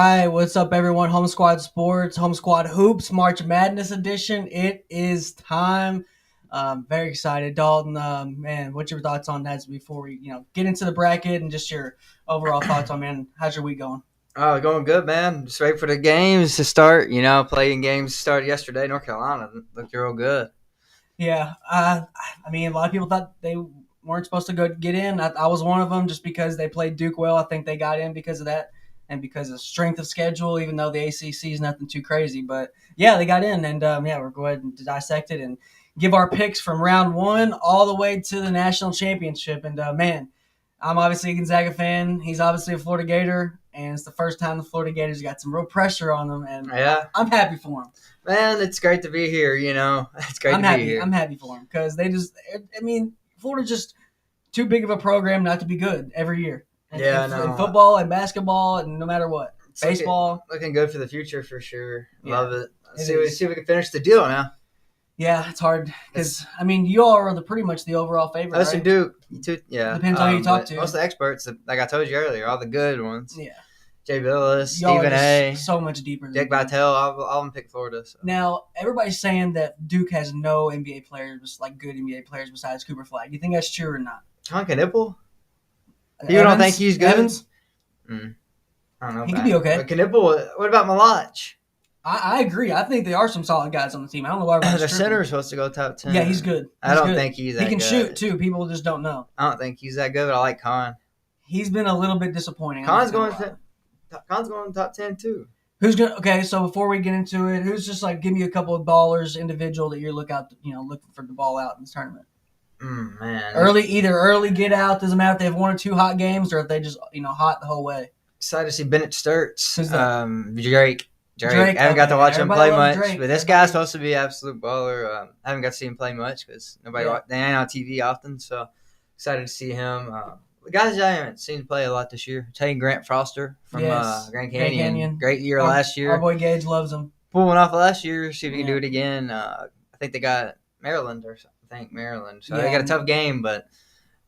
right, what's up, everyone? Home Squad Sports, Home Squad Hoops, March Madness edition. It is time. Very excited, Dalton. Man, what's your thoughts on that before we, get into the bracket and just your overall thoughts on, man? How's your week going? Oh, going good, man. Just wait for the games to start. Playing games started yesterday. North Carolina looked real good. Yeah, a lot of people thought they weren't supposed to go get in. I was one of them just because they played Duke well. I think they got in because of that and because of strength of schedule, even though the ACC is nothing too crazy. But, yeah, they got in, and, we're going to dissect it and give our picks from round one all the way to the national championship. And, man, I'm obviously a Gonzaga fan. He's obviously a Florida Gator, and it's the first time the Florida Gators got some real pressure on them, and Yeah, I'm happy for him. man, it's great to be here. It's great I'm to happy. be here. I'm happy for them because Florida's just too big of a program not to be good every year. Yeah, In football and basketball and no matter what. It's Baseball. looking good for the future for sure. Yeah, Love it. it See is. if we can finish the deal now. Yeah, it's hard because you all are pretty much the overall favorite. Us right? and Duke, too. Yeah, Depends on who you talk but to. Most of the experts, like I told you earlier, all the good ones. Yeah, Jay Billis, y'all Stephen are A, just so much deeper. Than Dick Duke. Vitale, all of them pick Florida. So. Now everybody's saying that Duke has no NBA players, like good NBA players, besides Cooper Flag. You think that's true or not? Con Knipple? You don't think he's good? Evans? I don't know. He could be okay. But Knipple, what about Malach? I agree. I think there are some solid guys on the team. I don't know why The everybody's tripping. center is supposed to go top 10. Yeah, he's good. I don't good. think he's that He can good. shoot, too. People just don't know. I don't think he's that good, but I like Con. He's been a little bit disappointing. Con's going top 10, too. Who's going to – okay, so before we get into it, who's just like give me a couple of ballers individual that you're looking for the ball out in this tournament? Man. Either early get out, doesn't matter if they have one or two hot games or if they just, hot the whole way. Excited to see Bennett Sturts. Who's that? Drake. I haven't got to watch him play much, but this guy's supposed to be an absolute baller. I haven't got to see him play much because they ain't on TV often, so excited to see him. The guys I haven't seen play a lot this year. Taking Grant Foster from Grand Canyon. Great year last year. Our boy Gage loves him. Pulling off last year, see if he can do it again. I think they got Maryland or something. Maryland. So they got a tough game, but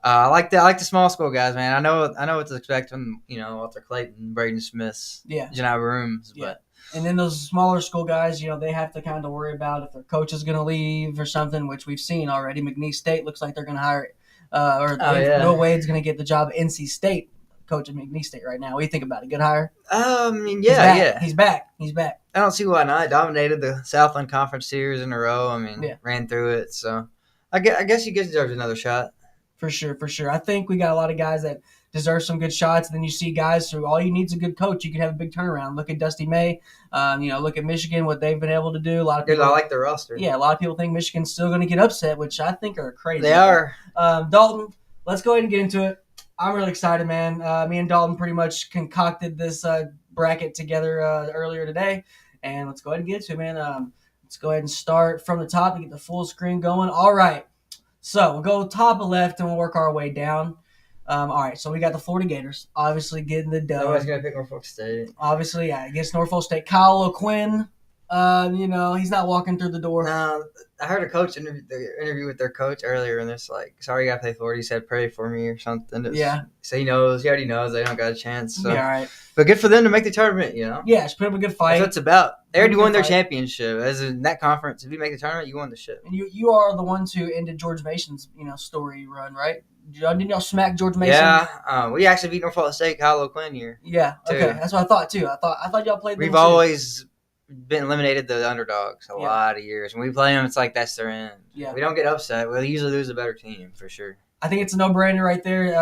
I like the small school guys, man. I know what to expect from Walter Clayton, Braden Smith, Janai Rooms, but. And then those smaller school guys, they have to kind of worry about if their coach is going to leave or something, which we've seen already. McNeese State looks like they're going to hire Will Wade's going to get the job at NC State, coach at McNeese State right now. What do you think about it? Good hire? He's back. I don't see why not. Dominated the Southland Conference series in a row. Ran through it. So I guess he deserves another shot. For sure. I think we got a lot of guys that deserve some good shots. And then you see guys who all you need is a good coach. You can have a big turnaround. Look at Dusty May. Look at Michigan, what they've been able to do. A lot of people, I like the roster. Yeah, a lot of people think Michigan's still going to get upset, which I think are crazy. They are. Dalton, let's go ahead and get into it. I'm really excited, man. Me and Dalton pretty much concocted this bracket together earlier today. And let's go ahead and get into it, man. Let's go ahead and start from the top and get the full screen going. All right. So we'll go top of left and we'll work our way down. All right, so we got the Florida Gators, obviously getting the dub. Nobody's going to pick Norfolk State. Obviously, against Norfolk State. Kyle O'Quinn, he's not walking through the door. No, I heard a coach interview with their coach earlier, and it's like, sorry, you got to play Florida. He said, pray for me or something. So he knows. He already knows they don't got a chance. So. Yeah, all right. But good for them to make the tournament, Yeah, just put up a good fight. That's what it's about. They already won their championship. As in that conference, if you make the tournament, you won the ship. And you are the ones who ended George Mason's, story run, right? Didn't y'all smack George Mason? Yeah, we actually beat Norfolk State, Kyle O'Quinn here. Yeah, okay, that's what I thought too. I thought y'all played. We've always been eliminated the underdogs a lot of years. When we play them, it's like that's their end. Yeah, we don't get upset. We usually lose a better team for sure. I think it's a no-brainer right there.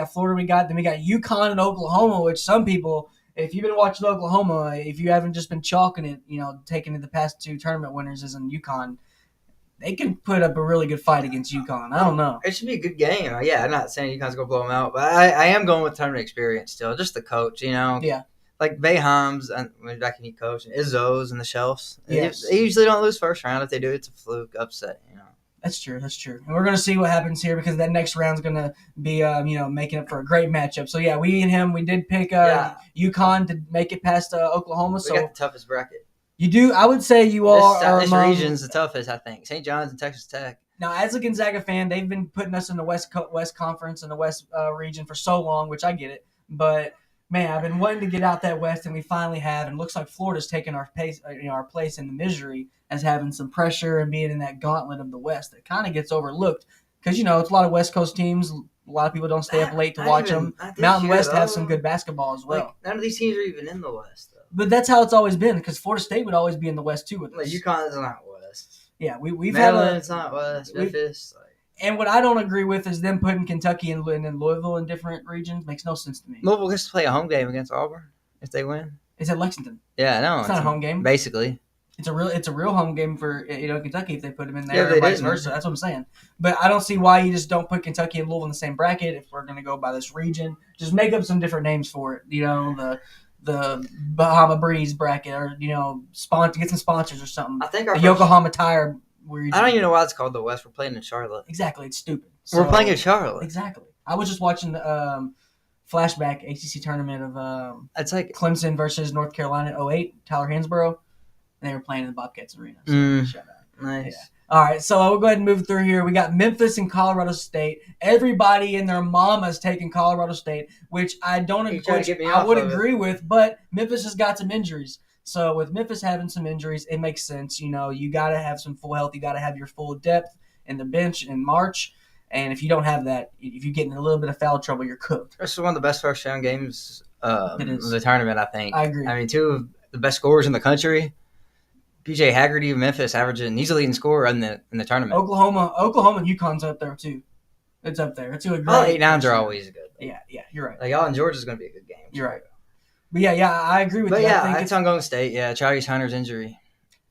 Florida we got UConn and Oklahoma, which some people, if you've been watching Oklahoma, if you haven't just been chalking it, taking it the past two tournament winners as in UConn. They can put up a really good fight against UConn. I don't know. It should be a good game. Yeah, I'm not saying UConn's going to blow them out, but I am going with tournament experience still. Just the coach, Yeah. Like Bayham's and back in coach, and Izzo's and the Shelfs. Yes. They usually don't lose first round. If they do, it's a fluke upset, That's true. And we're going to see what happens here because that next round's going to be, making up for a great matchup. So, yeah, we and him, we did pick UConn to make it past Oklahoma. We got the toughest bracket. You do? I would say you are. This region's the toughest, I think. St. John's and Texas Tech. Now, as a Gonzaga fan, they've been putting us in the West Conference and the West region for so long, which I get it. But Man, I've been wanting to get out that west, and we finally have. And it looks like Florida's taking our place in the misery as having some pressure and being in that gauntlet of the West that kind of gets overlooked because it's a lot of West Coast teams. A lot of people don't stay up late to watch them. Mountain West has some good basketball as well. None of these teams are even in the West, though. But that's how it's always been because Florida State would always be in the West too with us. UConn is not West. Yeah, we've Maryland's not West. Memphis. And what I don't agree with is them putting Kentucky and Louisville in different regions. Makes no sense to me. Louisville gets to play a home game against Auburn if they win. It's at Lexington. Yeah, no, it's not a home game. Basically, it's a real home game for Kentucky if they put them in there. Yeah, or vice versa. That's what I'm saying. But I don't see why you just don't put Kentucky and Louisville in the same bracket if we're going to go by this region. Just make up some different names for it. The Bahama Breeze bracket, or get some sponsors or something. I think the Yokohama Tire. I don't even know why it's called the West. We're playing in Charlotte. Exactly, it's stupid. We're playing in Charlotte. Exactly. I was just watching the flashback ACC tournament of it's like Clemson versus North Carolina 2008, Tyler Hansborough, and they were playing in the Bobcats Arena. So shout out. Nice. Yeah. All right, so we'll go ahead and move through here. We got Memphis and Colorado State. Everybody and their mama's taking Colorado State, which I don't agree with, but Memphis has got some injuries. So with Memphis having some injuries, it makes sense. You got to have some full health. You got to have your full depth in the bench in March. And if you don't have that, if you get in a little bit of foul trouble, you're cooked. This is one of the best first-round games of the tournament, I think. I agree. I mean, two of the best scorers in the country. PJ Haggerty of Memphis averaging, he's the leading scorer in the tournament. Oklahoma and UConn's up there, too. It's up there. It's a great. All 8-9s are always good. Yeah, you're right. Like, y'all in Georgia's going to be a good game. You're right. But yeah, I agree with you. But I think it's on Golden State. Yeah, Travis Hunter's injury.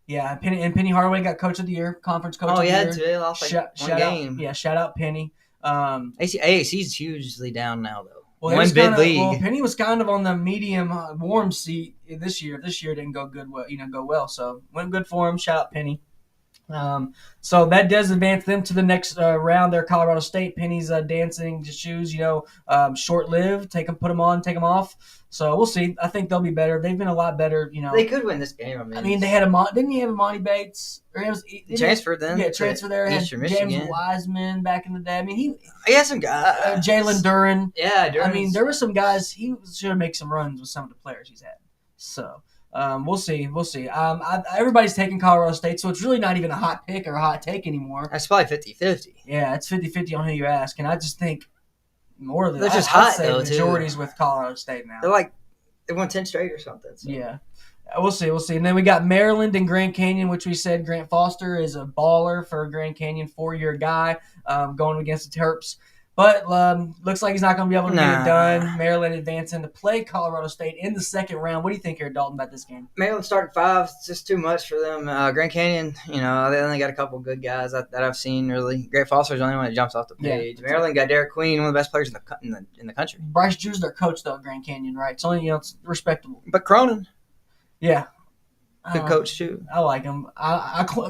Yeah, Penny Hardaway got Coach of the Year, Conference Coach of the Year. Oh, yeah, today lost one game. Shout out Penny. AAC's hugely down now, though. Well, one bid league. Well, Penny was kind of on the medium warm seat this year. This year didn't go well. So went good for him. Shout out Penny. So that does advance them to the next round there. Colorado State. Penny's dancing shoes, short-lived. Put them on, take them off. So we'll see. I think they'll be better. They've been a lot better. They could win this game. I mean, they had didn't he have Monty Bates? Or he transferred then. Yeah, transferred there. Eastern Michigan. James Wiseman back in the day. I mean, he had some guys. Jalen Duren. Yeah, Duren. I mean, there were some guys. He should make some runs with some of the players he's had. So. We'll see. Everybody's taking Colorado State, so it's really not even a hot pick or a hot take anymore. That's probably 50-50. Yeah, it's 50-50 on who you ask, and I just think more than they're just hot, though. Majority's with Colorado State now. They won 10 straight or something. So. Yeah, we'll see. And then we got Maryland and Grand Canyon, which we said Grant Foster is a baller for Grand Canyon, 4-year guy, going against the Terps. But looks like he's not going to be able to get it done. Maryland advancing to play Colorado State in the second round. What do you think here, Dalton, about this game? Maryland started 5. It's just too much for them. Grand Canyon, they only got a couple good guys that I've seen, really. Grant Foster's the only one that jumps off the page. Yeah, Maryland got Derek Queen, one of the best players in the country. Bryce Drew's their coach, though, at Grand Canyon, right? It's only, it's respectable. But Cronin. Yeah. Good coach, too. I like him.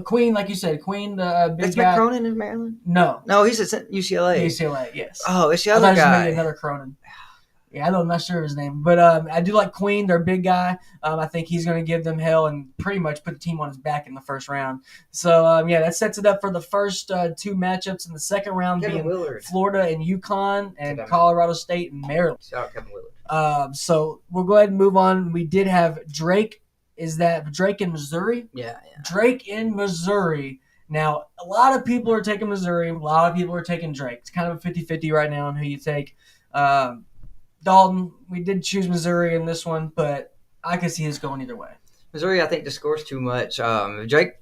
Queen, like you said, Queen, the big guy. Is guy. Cronin in Maryland? No, he's at UCLA. UCLA, yes. Oh, it's the other guy. Maybe another Cronin. Yeah, I'm not sure of his name. But I do like Queen, their big guy. I think he's going to give them hell and pretty much put the team on his back in the first round. So, that sets it up for the first 2 matchups in the second round being Florida and UConn and Colorado State and Maryland. Shout out Kevin Willard. So we'll go ahead and move on. We did have Drake. Is that Drake in Missouri? Yeah. Drake in Missouri. Now, a lot of people are taking Missouri. A lot of people are taking Drake. It's kind of a 50-50 right now on who you take. Dalton, we did choose Missouri in this one, but I could see this going either way. Missouri, I think, just scores too much. Drake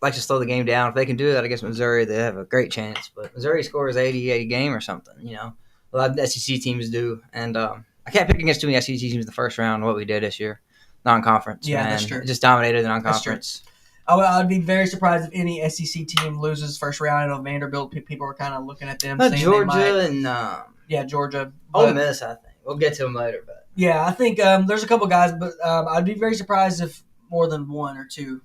likes to slow the game down. If they can do that against Missouri, they have a great chance. But Missouri scores 80 a game or something, A lot of SEC teams do. And I can't pick against too many SEC teams in the first round, what we did this year. Non-conference. Yeah, that's true. Just dominated the non-conference. I'd be very surprised if any SEC team loses first round. I know Vanderbilt, people are kind of looking at them. Georgia and Georgia. Ole Miss, I think. We'll get to them later, but yeah, I think there's a couple guys, but I'd be very surprised if more than 1 or 2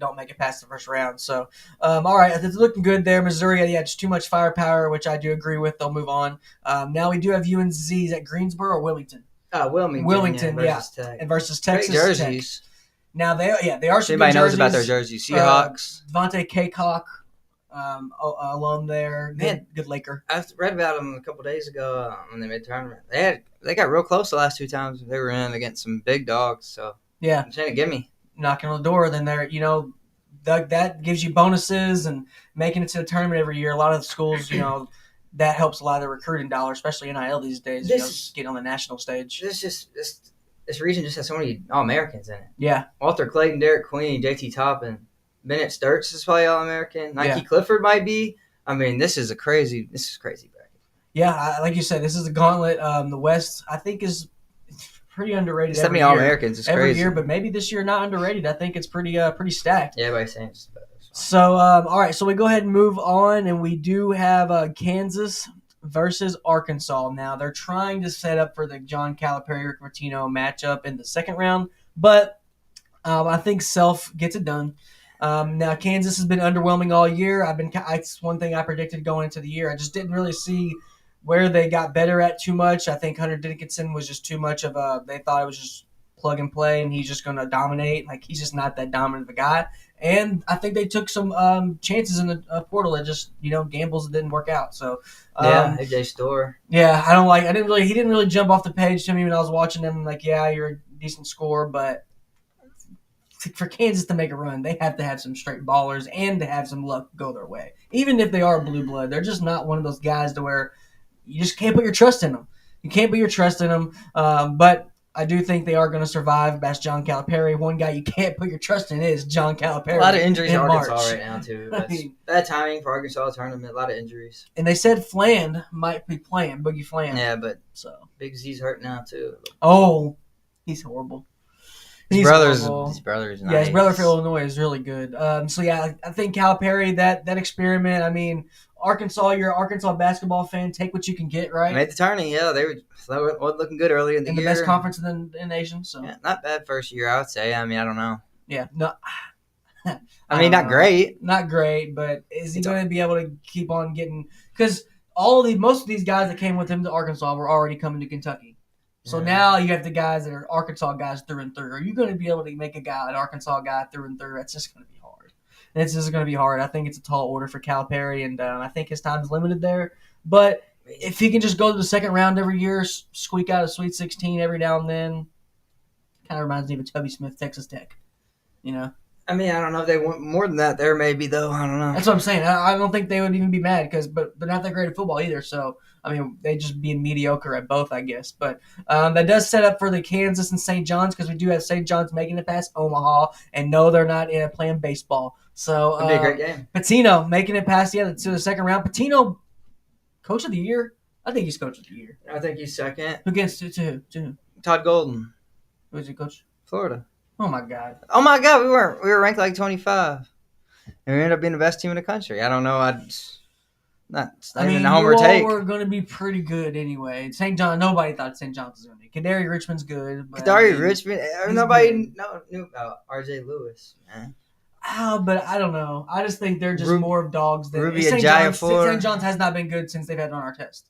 don't make it past the first round. So, all right, it's looking good there. Missouri, just too much firepower, which I do agree with. They'll move on. Now we do have UNC's at Greensboro or Wilmington. Wilmington, versus Texas. Great jerseys. Now they are. Some anybody good knows about their jerseys. Seahawks. Devontae Caycock. alum there. Good Laker. I read about them a couple days ago when they made the tournament. They got real close the last 2 times they were in against some big dogs. So yeah, I'm saying, give me knocking on the door. Then they're that gives you bonuses and making it to the tournament every year. A lot of the schools, that helps a lot of the recruiting dollars, especially NIL these days. Get on the national stage. This region just has so many All-Americans in it. Yeah. Walter Clayton, Derek Queen, JT Toppin, Bennett Sturts is probably All-American. Nike Clifford might be. I mean, this is crazy bracket. Yeah, like you said, this is a gauntlet. The West, I think, is pretty underrated. Every All-Americans is every crazy. year, but maybe this year not underrated. I think it's pretty stacked. Yeah, everybody's saying it's so, all right, so we go ahead and move on, and we do have Kansas versus Arkansas. Now, they're trying to set up for the John Calipari Rick Pitino matchup in the second round, but I think Self gets it done. Now, Kansas has been underwhelming all year. It's one thing I predicted going into the year. I just didn't really see where they got better at too much. I think Hunter Dickinson was just too much of they thought it was just plug and play, and he's just going to dominate. Like, he's just not that dominant of a guy. And I think they took some chances in the portal that just, gambles that didn't work out. So AJ Storr. Yeah, he didn't really jump off the page to me when I was watching him. Like, yeah, you're a decent scorer, but for Kansas to make a run, they have to have some straight ballers and to have some luck go their way. Even if they are blue blood, they're just not one of those guys to where you just can't put your trust in them. You can't put your trust in them, but I do think they are going to survive. That's John Calipari. One guy you can't put your trust in is John Calipari. A lot of injuries in Arkansas March. right now, too. That's bad timing for Arkansas tournament. A lot of injuries. And they said Fland might be playing, Boogie Fland. Yeah, but Big Z's hurt now, too. Oh, he's horrible. His brother's nice. Yeah, his brother for Illinois is really good. I think Calipari, that experiment, I mean, Arkansas, you're an Arkansas basketball fan. Take what you can get, right? Made the tourney, yeah. They were looking good early in the year. In the best conference in the nation. So yeah, not bad first year, I would say. I mean, I don't know. Yeah, no. I mean, not great. Not great, but is he going to be able to keep on getting – because most of these guys that came with him to Arkansas were already coming to Kentucky. So now you have the guys that are Arkansas guys through and through. Are you going to be able to make an Arkansas guy through and through? That's just going to be hard. It's just going to be hard. I think it's a tall order for Calipari, and I think his time's limited there. But if he can just go to the second round every year, squeak out a Sweet 16 every now and then, kind of reminds me of Tubby Smith, Texas Tech. I mean, I don't know if they want more than that there, maybe, though. I don't know. That's what I'm saying. I don't think they would even be mad but they're not that great at football either. So, I mean, they just being mediocre at both, I guess. But that does set up for the Kansas and St. John's because we do have St. John's making it past Omaha. And no, they're not playing baseball. So, it'd be a great game. Pitino making it past to the second round. Pitino, Coach of the Year? I think he's Coach of the Year. I think he's second. Against to who? Todd Golden. Who's he, Coach? Florida. Oh my God! We were ranked like 25, and we ended up being the best team in the country. I don't know. Even a homer take. You all were going to be pretty good anyway. St. John, nobody thought St. John's was going to be. Kadari Richmond's good. Richmond. Nobody knew about R.J. Lewis, man. But I don't know. I just think they're just more of dogs than Ruby St. John's has not been good since they've had on our test.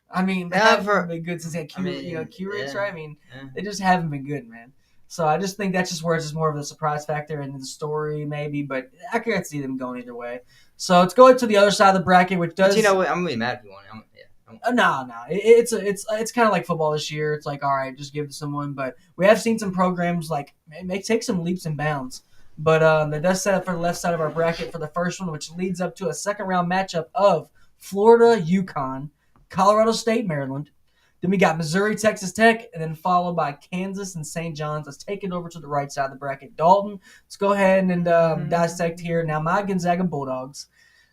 I mean, they haven't been good since they had Q rates, right? I mean, they just haven't been good, man. So I just think that's just where it's just more of a surprise factor in the story, maybe. But I can't see them going either way. So let's go to the other side of the bracket, which does. But I'm gonna be mad if you want it. No. It's kind of like football this year. It's like, all right, just give it to someone. But we have seen some programs like may take some leaps and bounds. But that does set up for the left side of our bracket for the first one, which leads up to a second round matchup of Florida, UConn, Colorado State, Maryland. Then we got Missouri, Texas Tech, and then followed by Kansas and St. John's. Let's take it over to the right side of the bracket. Dalton, let's go ahead and dissect here. Now, my Gonzaga Bulldogs.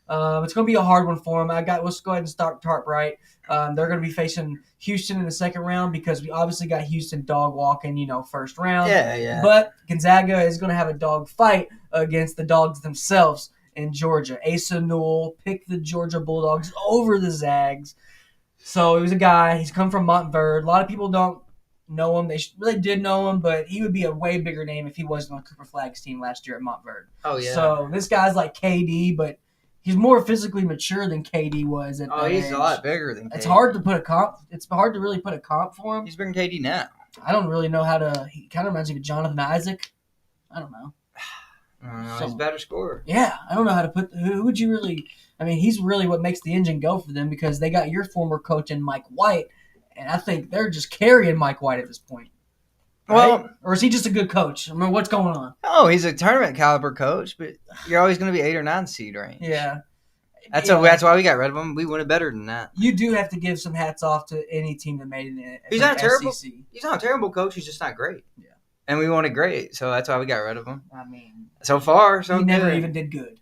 It's going to be a hard one for them. Let's go ahead and start tarp right. They're going to be facing Houston in the second round because we obviously got Houston dog walking, first round. Yeah. But Gonzaga is going to have a dog fight against the dogs themselves in Georgia. Asa Newell picked the Georgia Bulldogs over the Zags. So he was a guy. He's come from Montverde. A lot of people don't know him. They really did know him, but he would be a way bigger name if he wasn't on Cooper Flagg's team last year at Montverde. Oh, yeah. So this guy's like KD, but he's more physically mature than KD was at that he's age. A lot bigger than KD. It's hard to put a comp. It's hard to really put a comp for him. He's bigger than KD now. I don't really know how to. He kind of reminds me of Jonathan Isaac. I don't know. he's a better scorer. Yeah, I don't know how to put. Who would you really? I mean, he's really what makes the engine go for them because they got your former coach in Mike White, and I think they're just carrying Mike White at this point. Right? Well, or is he just a good coach? I mean, what's going on? Oh, he's a tournament caliber coach, but you're always going to be 8 or 9 seed range. Yeah. That's why we got rid of him. We wanted better than that. You do have to give some hats off to any team that made it. He's not terrible. He's not a terrible coach. He's just not great. Yeah. And we wanted great, so that's why we got rid of him. I mean, so far, so he never even did good.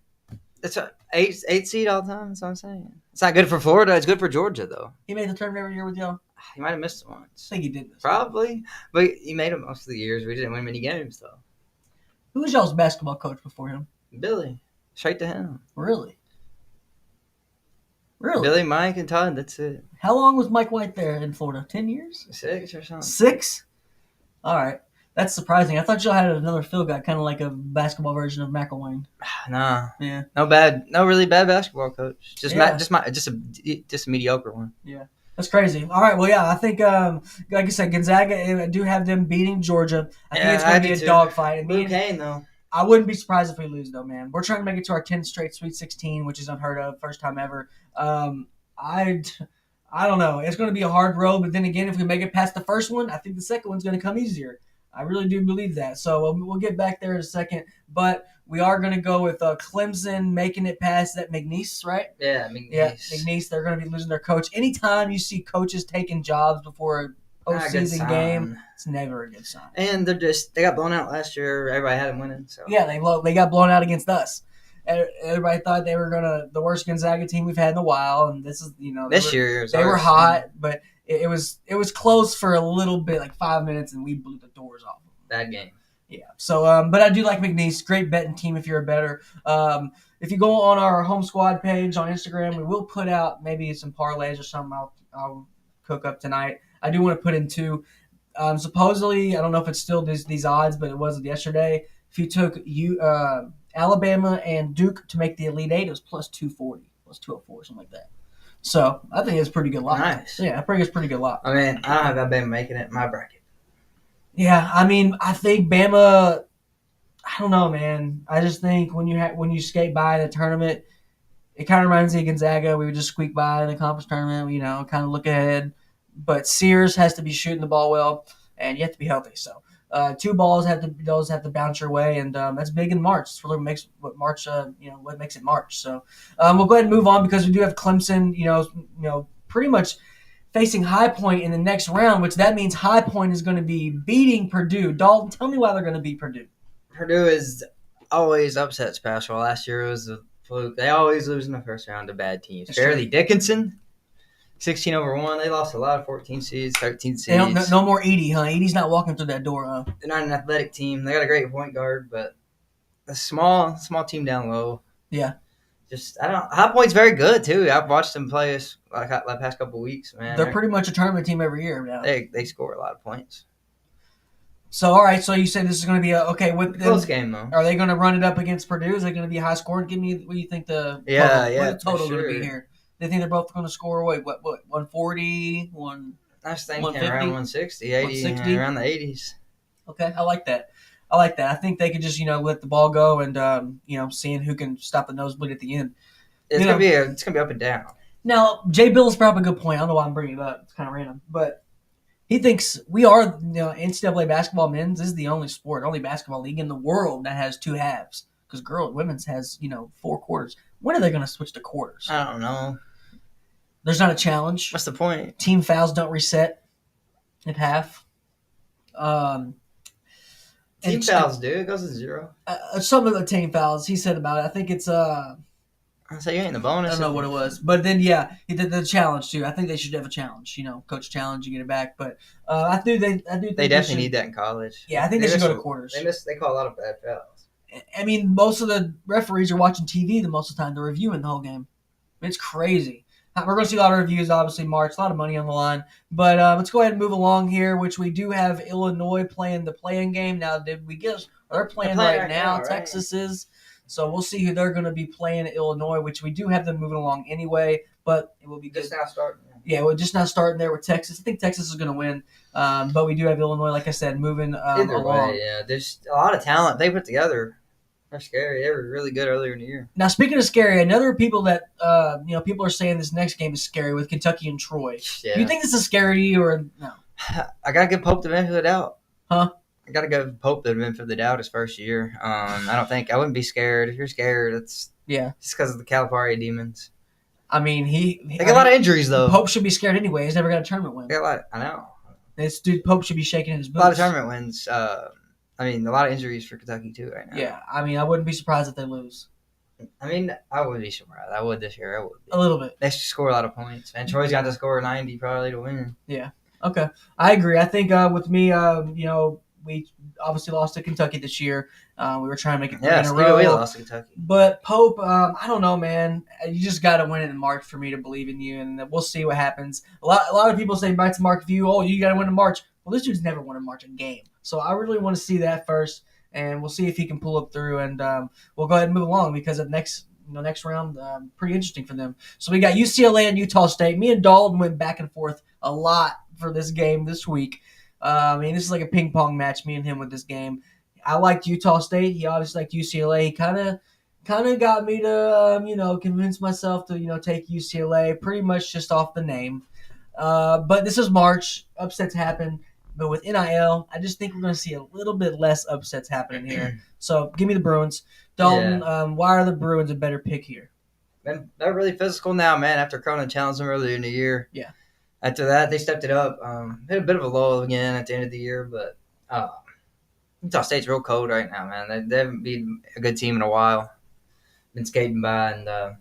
It's an 8 seed all the time. That's what I'm saying. It's not good for Florida. It's good for Georgia, though. He made the tournament every year with y'all. He might have missed it once. I think he did miss Probably, but he made it most of the years. We didn't win many games, though. Who was y'all's basketball coach before him? Billy. Straight to him. Really? Billy, Mike, and Todd, that's it. How long was Mike White there in Florida? 10 years? 6 or something. 6? All right. That's surprising. I thought y'all had another Phil guy, kind of like a basketball version of McElwain. Nah. Yeah. No really bad basketball coach. Just a mediocre one. Yeah. That's crazy. All right. Well, yeah, I think, like I said, Gonzaga, I do have them beating Georgia. I think it's going to be a dogfight. Blue Cane, though. I wouldn't be surprised if we lose, though, man. We're trying to make it to our 10th straight Sweet 16, which is unheard of, first time ever. I don't know. It's going to be a hard road, but then again, if we make it past the first one, I think the second one's going to come easier. I really do believe that. So we'll get back there in a second, but we are going to go with Clemson making it past that McNeese, right? Yeah, McNeese. Yeah, McNeese. They're going to be losing their coach. Anytime you see coaches taking jobs before a postseason game, it's never a good sign. And they got blown out last year. Everybody had them winning. So yeah, they got blown out against us. Everybody thought they were the worst Gonzaga team we've had in a while, and this is this year they were hot, but it was close for a little bit, like 5 minutes, and we blew the doors off of them. Bad game. Yeah. So, but I do like McNeese. Great betting team if you're a bettor. If you go on our home squad page on Instagram, we will put out maybe some parlays or something I'll cook up tonight. I do want to put in 2. Supposedly, I don't know if it's still these odds, but it was yesterday. If you took Alabama and Duke to make the Elite Eight, it was plus 240, plus 204, something like that. So I think it's a pretty good lot. Nice. Yeah, I think it's a pretty good lot. I mean, I don't have Alabama making it in my bracket. Yeah, I mean, I think Bama. I don't know, man. I just think when you skate by in a tournament, it kind of reminds me of Gonzaga. We would just squeak by in the conference tournament, kind of look ahead. But Sears has to be shooting the ball well, and you have to be healthy. So 2 balls have to bounce your way, and that's big in March. It's really what makes it March. So we'll go ahead and move on because we do have Clemson. Pretty much facing High Point in the next round, which that means High Point is going to be beating Purdue. Dalton, tell me why they're going to beat Purdue. Purdue is always upset special. Last year it was a fluke. They always lose in the first round to bad teams. Fairleigh Dickinson, 16-1. They lost a lot of 14 seeds, 13 seeds. They don't, no more Edey, huh? Edey's not walking through that door, huh? They're not an athletic team. They got a great point guard, but a small team down low. Yeah. High Point's very good too. I've watched them play the past couple of weeks, man. They're pretty much a tournament team every year now. They score a lot of points. So all right, so you say this is going to be a close game though. Are they going to run it up against Purdue? Is it going to be high scoring? Give me what do you think the total going to be here? They think they're both going to score what 140, I was thinking around 160, 80, 160? Around the 80s. Okay, I like that. I think they could just let the ball go and seeing who can stop the nosebleed at the end. It's gonna be up and down. Now Jay Bill's brought up a good point. I don't know why I'm bringing it up. It's kind of random, but he thinks we are NCAA basketball men's. This is the only basketball league in the world that has 2 halves because women's has 4 quarters. When are they going to switch to quarters? I don't know. There's not a challenge. What's the point? Team fouls don't reset at half. Team fouls, dude. It goes to 0. Some of the team fouls he said about it. I think it's I say you ain't the bonus. I don't know what it was, but then he did the challenge too. I think they should have a challenge. Coach challenge, you get it back. But I do think they definitely need that in college. Yeah, I think they should go to quarters. They call a lot of bad fouls. I mean, most of the referees are watching TV most of the time. They're reviewing the whole game. It's crazy. We're going to see a lot of reviews, obviously, March. A lot of money on the line. But let's go ahead and move along here, which we do have Illinois playing the play-in game. Now, did we get – they're playing right now. Right? Texas is. So we'll see who they're going to be playing at Illinois, which we do have them moving along anyway. But it will be good. Just now starting. Yeah, we're just now starting there with Texas. I think Texas is going to win. But we do have Illinois, like I said, moving along. Way, yeah. There's a lot of talent they put together. They're scary. They were really good earlier in the year. Now, speaking of scary, another people that people are saying this next game is scary with Kentucky and Troy. Yeah. Do you think this is scary to you or no? I gotta give Pope the benefit of the doubt. Huh? I gotta give Pope the benefit of the doubt his first year. I wouldn't be scared. If you're scared, it's just because of the Calipari demons. I mean, they got a lot of injuries though. Pope should be scared anyway. He's never got a tournament win. I know. This dude Pope should be shaking his boots. A lot of tournament wins. A lot of injuries for Kentucky too right now. Yeah, I wouldn't be surprised if they lose. I would be surprised. I would this year. I would be. A little bit. They should score a lot of points. And Troy's got to score 90 probably to win. Yeah. Okay. I agree. I think with me, we obviously lost to Kentucky this year. We were trying to make it 3 in a row. We lost to Kentucky. But Pope, I don't know, man. You just got to win it in March for me to believe in you, and we'll see what happens. A lot of people say back to Mark View, you got to win in March. Well, this dude's never won in March a game. So I really want to see that first, and we'll see if he can pull up through, and we'll go ahead and move along because the next round, pretty interesting for them. So we got UCLA and Utah State. Me and Dalton went back and forth a lot for this game this week. This is like a ping pong match, me and him with this game. I liked Utah State. He obviously liked UCLA. He kind of got me to convince myself to take UCLA pretty much just off the name. But this is March. Upsets happen. But with NIL, I just think we're going to see a little bit less upsets happening here. So give me the Bruins. Dalton, why are the Bruins a better pick here? Man, they're really physical now, man, after Cronin challenged them earlier in the year. Yeah. After that, they stepped it up. Hit a bit of a lull again at the end of the year, but Utah State's real cold right now, man. They haven't beaten a good team in a while. Been skating by, and they're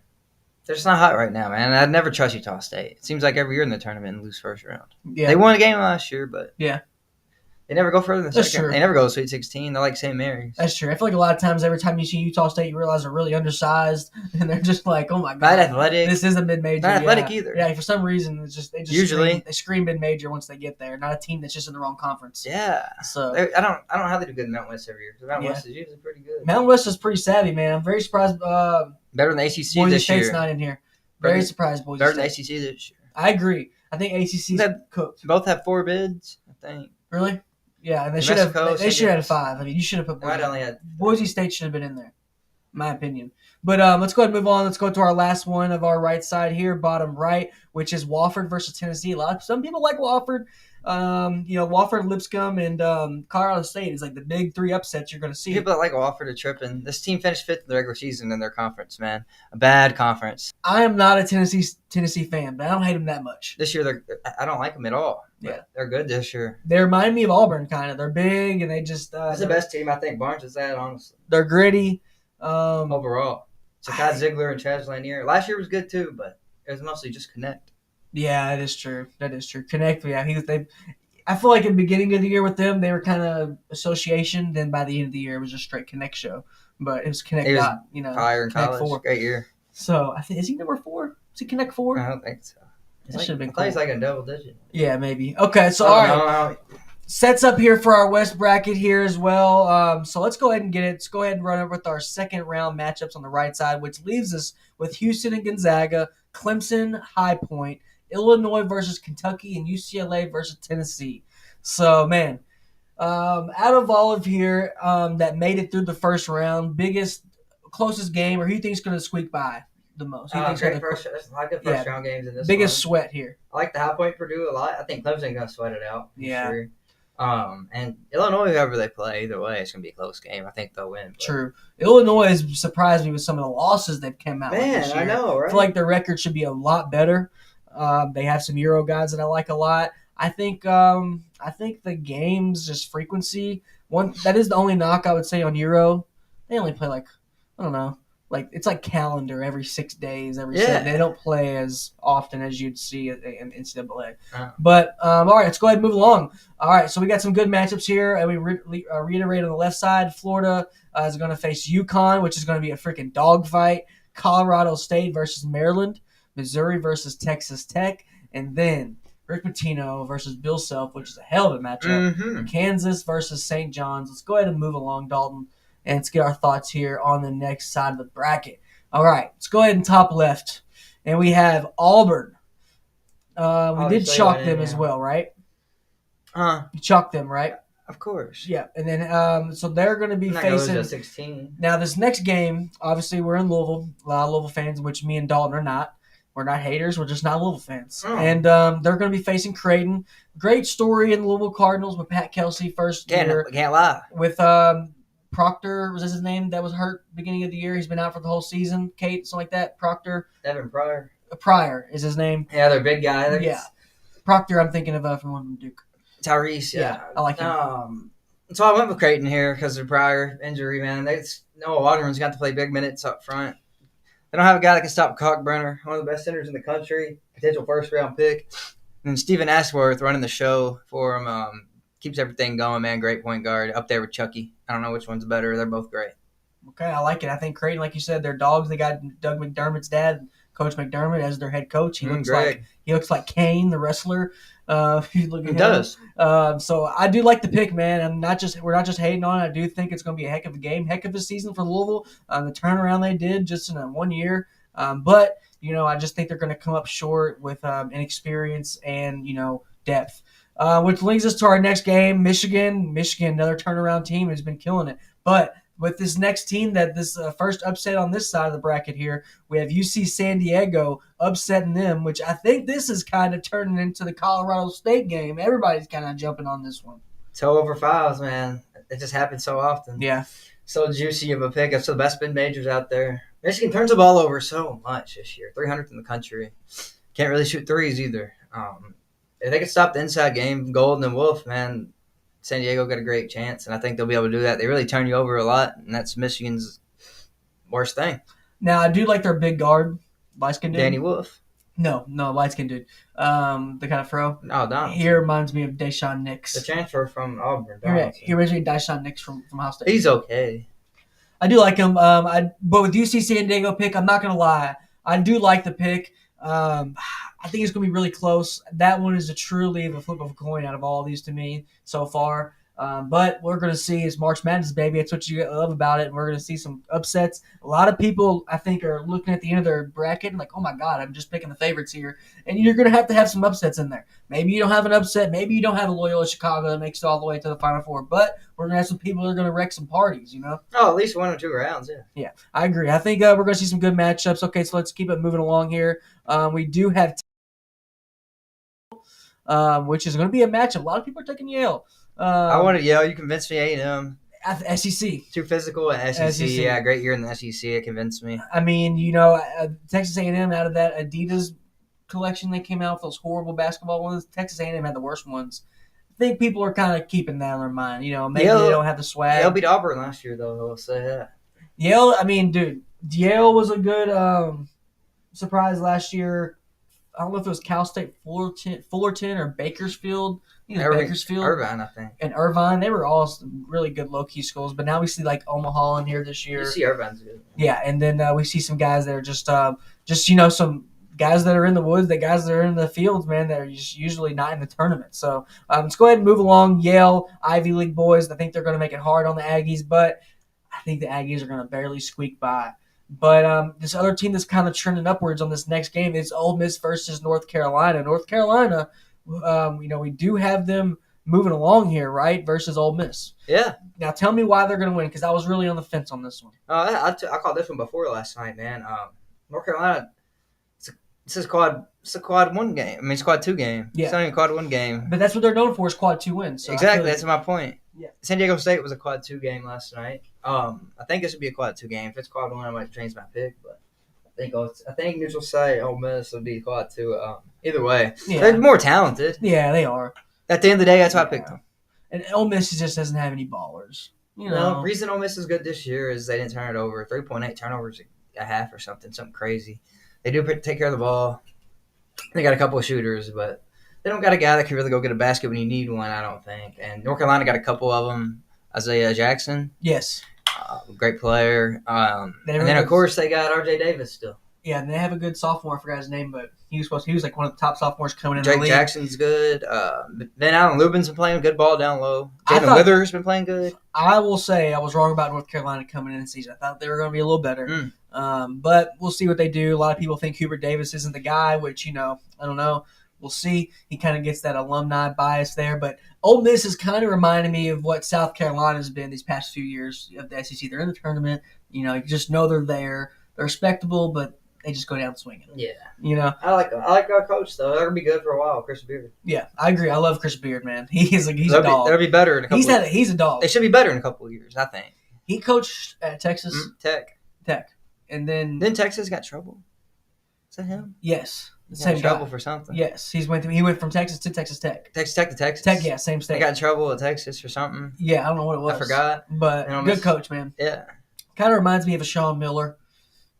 just not hot right now, man. I'd never trust Utah State. It seems like every year in the tournament and lose first round. Yeah. They won a game last year, but they never go further than That's second. True. They never go to Sweet 16. They're like St. Mary's. That's true. I feel like a lot of times, every time you see Utah State, you realize they're really undersized, and they're just like, "Oh my god, not athletic. This is a mid-major." Not athletic either. Yeah, for some reason, they just usually scream mid-major once they get there. Not a team that's just in the wrong conference. Yeah. So I don't know how they do good in Mountain West every year. Mountain West is usually pretty good. Mountain West is pretty savvy, man. I'm very surprised. Better than the ACC Boise this State's year. not in here. Very surprised. Boise Better State. than the ACC this year. I agree. I think ACC's cooked. Both have 4 bids, I think. Really? Yeah, and they should have had 5. You should have put Boise State should have been in there, in my opinion. But let's go ahead and move on. Let's go to our last one of our right side here, bottom right, which is Wofford versus Tennessee. Some people like Wofford. Wofford, Lipscomb, and Colorado State is like the big 3 upsets you're going to see. People that like Wofford are tripping. This team finished 5th in the regular season in their conference, man. A bad conference. I am not a Tennessee fan, but I don't hate them that much. This year, I don't like them at all. Yeah, they're good this year. They remind me of Auburn, kind of. They're big, and they just... it's the best team I think Barnes has had, honestly. They're gritty. Overall. Sakai Ziegler and Chaz Lanier. Last year was good, too, but it was mostly just Connect. Yeah, that is true. Connect, I feel like in the beginning of the year with them, they were kind of association. Then by the end of the year, it was just straight Connect show. But it was Connect. Fire in college. 4. Great year. So I think is he number 4? Is he Connect 4? I don't think so. That should have been cool. He's like a double digit. Yeah, maybe. Okay, so all right. Sets up here for our West bracket here as well. So let's go ahead and get it. Let's go ahead and run it with our second round matchups on the right side, which leaves us with Houston and Gonzaga, Clemson, High Point, Illinois versus Kentucky, and UCLA versus Tennessee. So, man, out of all of here that made it through the first round, closest game, or who do you think is going to squeak by the most? There's a lot of good first round games in this biggest one. Sweat here. I like the High Point Purdue a lot. I think Clemson's going to sweat it out. Yeah. Sure. And Illinois, whoever they play, either way, it's going to be a close game. I think they'll win. But. True. Illinois has surprised me with some of the losses they've come out with this year. I know, right? I feel like their record should be a lot better. They have some Euro guys that I like a lot. I think the game's just frequency. That is the only knock I would say on Euro. They only play it's like calendar every 6 days, every 7. They don't play as often as you'd see in NCAA. But all right, let's go ahead and move along. All right, so we got some good matchups here, and we reiterate on the left side. Florida is going to face UConn, which is going to be a freaking dogfight. Colorado State versus Maryland, Missouri versus Texas Tech, and then Rick Pitino versus Bill Self, which is a hell of a matchup. Mm-hmm. Kansas versus St. John's. Let's go ahead and move along, Dalton. And let's get our thoughts here on the next side of the bracket. All right, let's go ahead and top left. And we have Auburn. We did chalk them as well, right? You chalked them, right? Of course. Yeah, and then so they're going to be facing 16. Now this next game. Obviously, we're in Louisville. A lot of Louisville fans, which me and Dalton are not. We're not haters. We're just not Louisville fans. Oh. And they're going to be facing Creighton. Great story in the Louisville Cardinals with Pat Kelsey first year. Can't lie. With Proctor, was this his name? That was hurt beginning of the year. He's been out for the whole season. Kate, something like that. Proctor. Evan Pryor. Pryor is his name. Yeah, they're big guy. Yeah. Proctor, I'm thinking of from one from Duke. Tyrese, yeah. I like him. So I went with Creighton here because of Pryor injury, man. Noah Waterman's got to play big minutes up front. They don't have a guy that can stop Cockburner, one of the best centers in the country, potential first-round pick. And Stephen Ashworth running the show for him keeps everything going, man. Great point guard up there with Chucky. I don't know which one's better. They're both great. Okay, I like it. I think Creighton, like you said, they're dogs. They got Doug McDermott's dad, Coach McDermott, as their head coach. He looks like Kane, the wrestler. He does. So I do like the pick, man. We're not just hating on it. I do think it's going to be a heck of a game, heck of a season for Louisville. The turnaround they did just in 1 year. But I just think they're going to come up short with inexperience and depth. Which leads us to our next game, Michigan. Michigan, another turnaround team, has been killing it. But with this next team, this first upset on this side of the bracket here, we have UC San Diego upsetting them, which I think this is kind of turning into the Colorado State game. Everybody's kind of jumping on this one. Toe over fives, man. It just happens so often. Yeah. So juicy of a pick. It's the best mid majors out there. Michigan turns the ball over so much this year. 300th in the country. Can't really shoot threes either. If they could stop the inside game, Golden and Wolf, man, San Diego got a great chance, and I think they'll be able to do that. They really turn you over a lot, and that's Michigan's worst thing. Now, I do like their big guard, light-skinned dude. Danny Wolf. No, light-skinned dude. The kind of fro. Oh, Donaldson. He reminds me of Deshaun Nix. The transfer from Auburn. He reminds me of Deshaun Nix from Ohio State. He's okay. I do like him. But with UC San Diego pick, I'm not going to lie. I do like the pick. I think it's going to be really close. That one is truly a flip of a coin out of all these to me so far. But we're going to see is March Madness, baby. That's what you love about it. We're going to see some upsets. A lot of people, I think, are looking at the end of their bracket and like, oh, my God, I'm just picking the favorites here. And you're going to have some upsets in there. Maybe you don't have an upset. Maybe you don't have a Loyola Chicago that makes it all the way to the Final Four. But we're going to have some people that are going to wreck some parties, Oh, at least 1 or 2 rounds, yeah. Yeah, I agree. I think we're going to see some good matchups. Okay, so let's keep it moving along here. We do have which is going to be a matchup. A lot of people are taking Yale. I wanted Yale. You convinced me. A&M. SEC. Too physical at SEC. Yeah, great year in the SEC. It convinced me. I mean, Texas A&M out of that Adidas collection they came out with those horrible basketball ones. Texas A&M had the worst ones. I think people are kind of keeping that in their mind. Maybe Yale, they don't have the swag. Yale beat Auburn last year, though. I'll say that. Yale, I mean, dude, Yale was a good surprise last year. I don't know if it was Cal State Fullerton or Bakersfield. Bakersfield. Irvine, I think. And Irvine. They were all some really good low-key schools. But now we see, Omaha in here this year. You see Irvine's good. Yeah, and then we see some guys that are just some guys that are in the woods, the guys that are in the fields, man, that are just usually not in the tournament. So let's go ahead and move along. Yale, Ivy League boys, I think they're going to make it hard on the Aggies, but I think the Aggies are going to barely squeak by. But this other team that's kind of trending upwards on this next game is Ole Miss versus North Carolina. North Carolina, we do have them moving along here, right, versus Ole Miss. Yeah. Now tell me why they're going to win, because I was really on the fence on this one. I called this one before last night, man. North Carolina, it's a quad 1 game. I mean, it's quad 2 game. Yeah. It's not even a quad 1 game. But that's what they're known for is quad 2 wins. So exactly. That's my point. Yeah. San Diego State was a quad 2 game last night. I think this would be a quad 2 game. If it's quad 1, I might change my pick, but I think neutral site Ole Miss would be quad 2. Either way, they're more talented. Yeah, they are. At the end of the day, that's why I picked them. And Ole Miss just doesn't have any ballers. The reason Ole Miss is good this year is they didn't turn it over. 3.8 turnovers a half or something crazy. They do take care of the ball. They got a couple of shooters, but they don't got a guy that can really go get a basket when you need one, I don't think. And North Carolina got a couple of them. Isaiah Jackson. Yes. Great player. And then, of course, they got R.J. Davis still. Yeah, and they have a good sophomore. I forgot his name, but he was like one of the top sophomores coming in Jake the league. Jackson's good. Then Allen Lubin's been playing good ball down low. Jalen Withers been playing good. I will say I was wrong about North Carolina coming in the season. I thought they were going to be a little better. But we'll see what they do. A lot of people think Hubert Davis isn't the guy, which, I don't know. we'll see. He kind of gets that alumni bias there. But Ole Miss is kind of reminding me of what South Carolina's been these past few years of the SEC. They're in the tournament. You just know they're there. They're respectable, but they just go down swinging. Yeah. I like our coach, though. They're going to be good for a while, Chris Beard. Yeah, I agree. I love Chris Beard, man. He's a dog. They'll be better in a couple of years. He's a dog. They should be better in a couple of years, I think. He coached at Texas Tech. And then Texas got trouble. Is that him? Yes. Same trouble for something. Yes. He went from Texas to Texas Tech. Texas Tech to Texas. Tech, yeah, same state. They got in trouble at Texas for something. Yeah, I don't know what it was. I forgot. But good coach, man. Yeah. Kind of reminds me of a Sean Miller.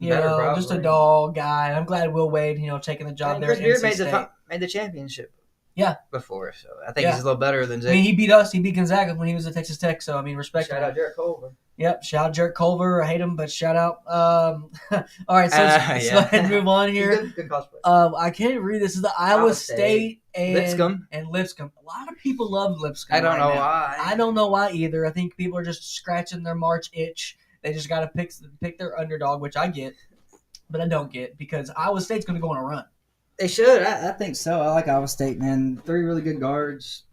Just a dog guy. I'm glad Will Wade, taking the job there. Chris Beard made the championship. Yeah. Before, so I think he's a little better than Zach. I mean, he beat us. He beat Gonzaga when he was at Texas Tech. So respect. Shout out Jarrett Culver. Yep, shout out Jarrett Culver. I hate him, but shout out. All right, so let's go ahead and move on here. Good cosplay. I can't read this. This is the Iowa State and Lipscomb. A lot of people love Lipscomb. I don't know why. I don't know why either. I think people are just scratching their March itch. They just got to pick their underdog, which I get, but I don't get because Iowa State's going to go on a run. They should. I think so. I like Iowa State, man. 3 really good guards.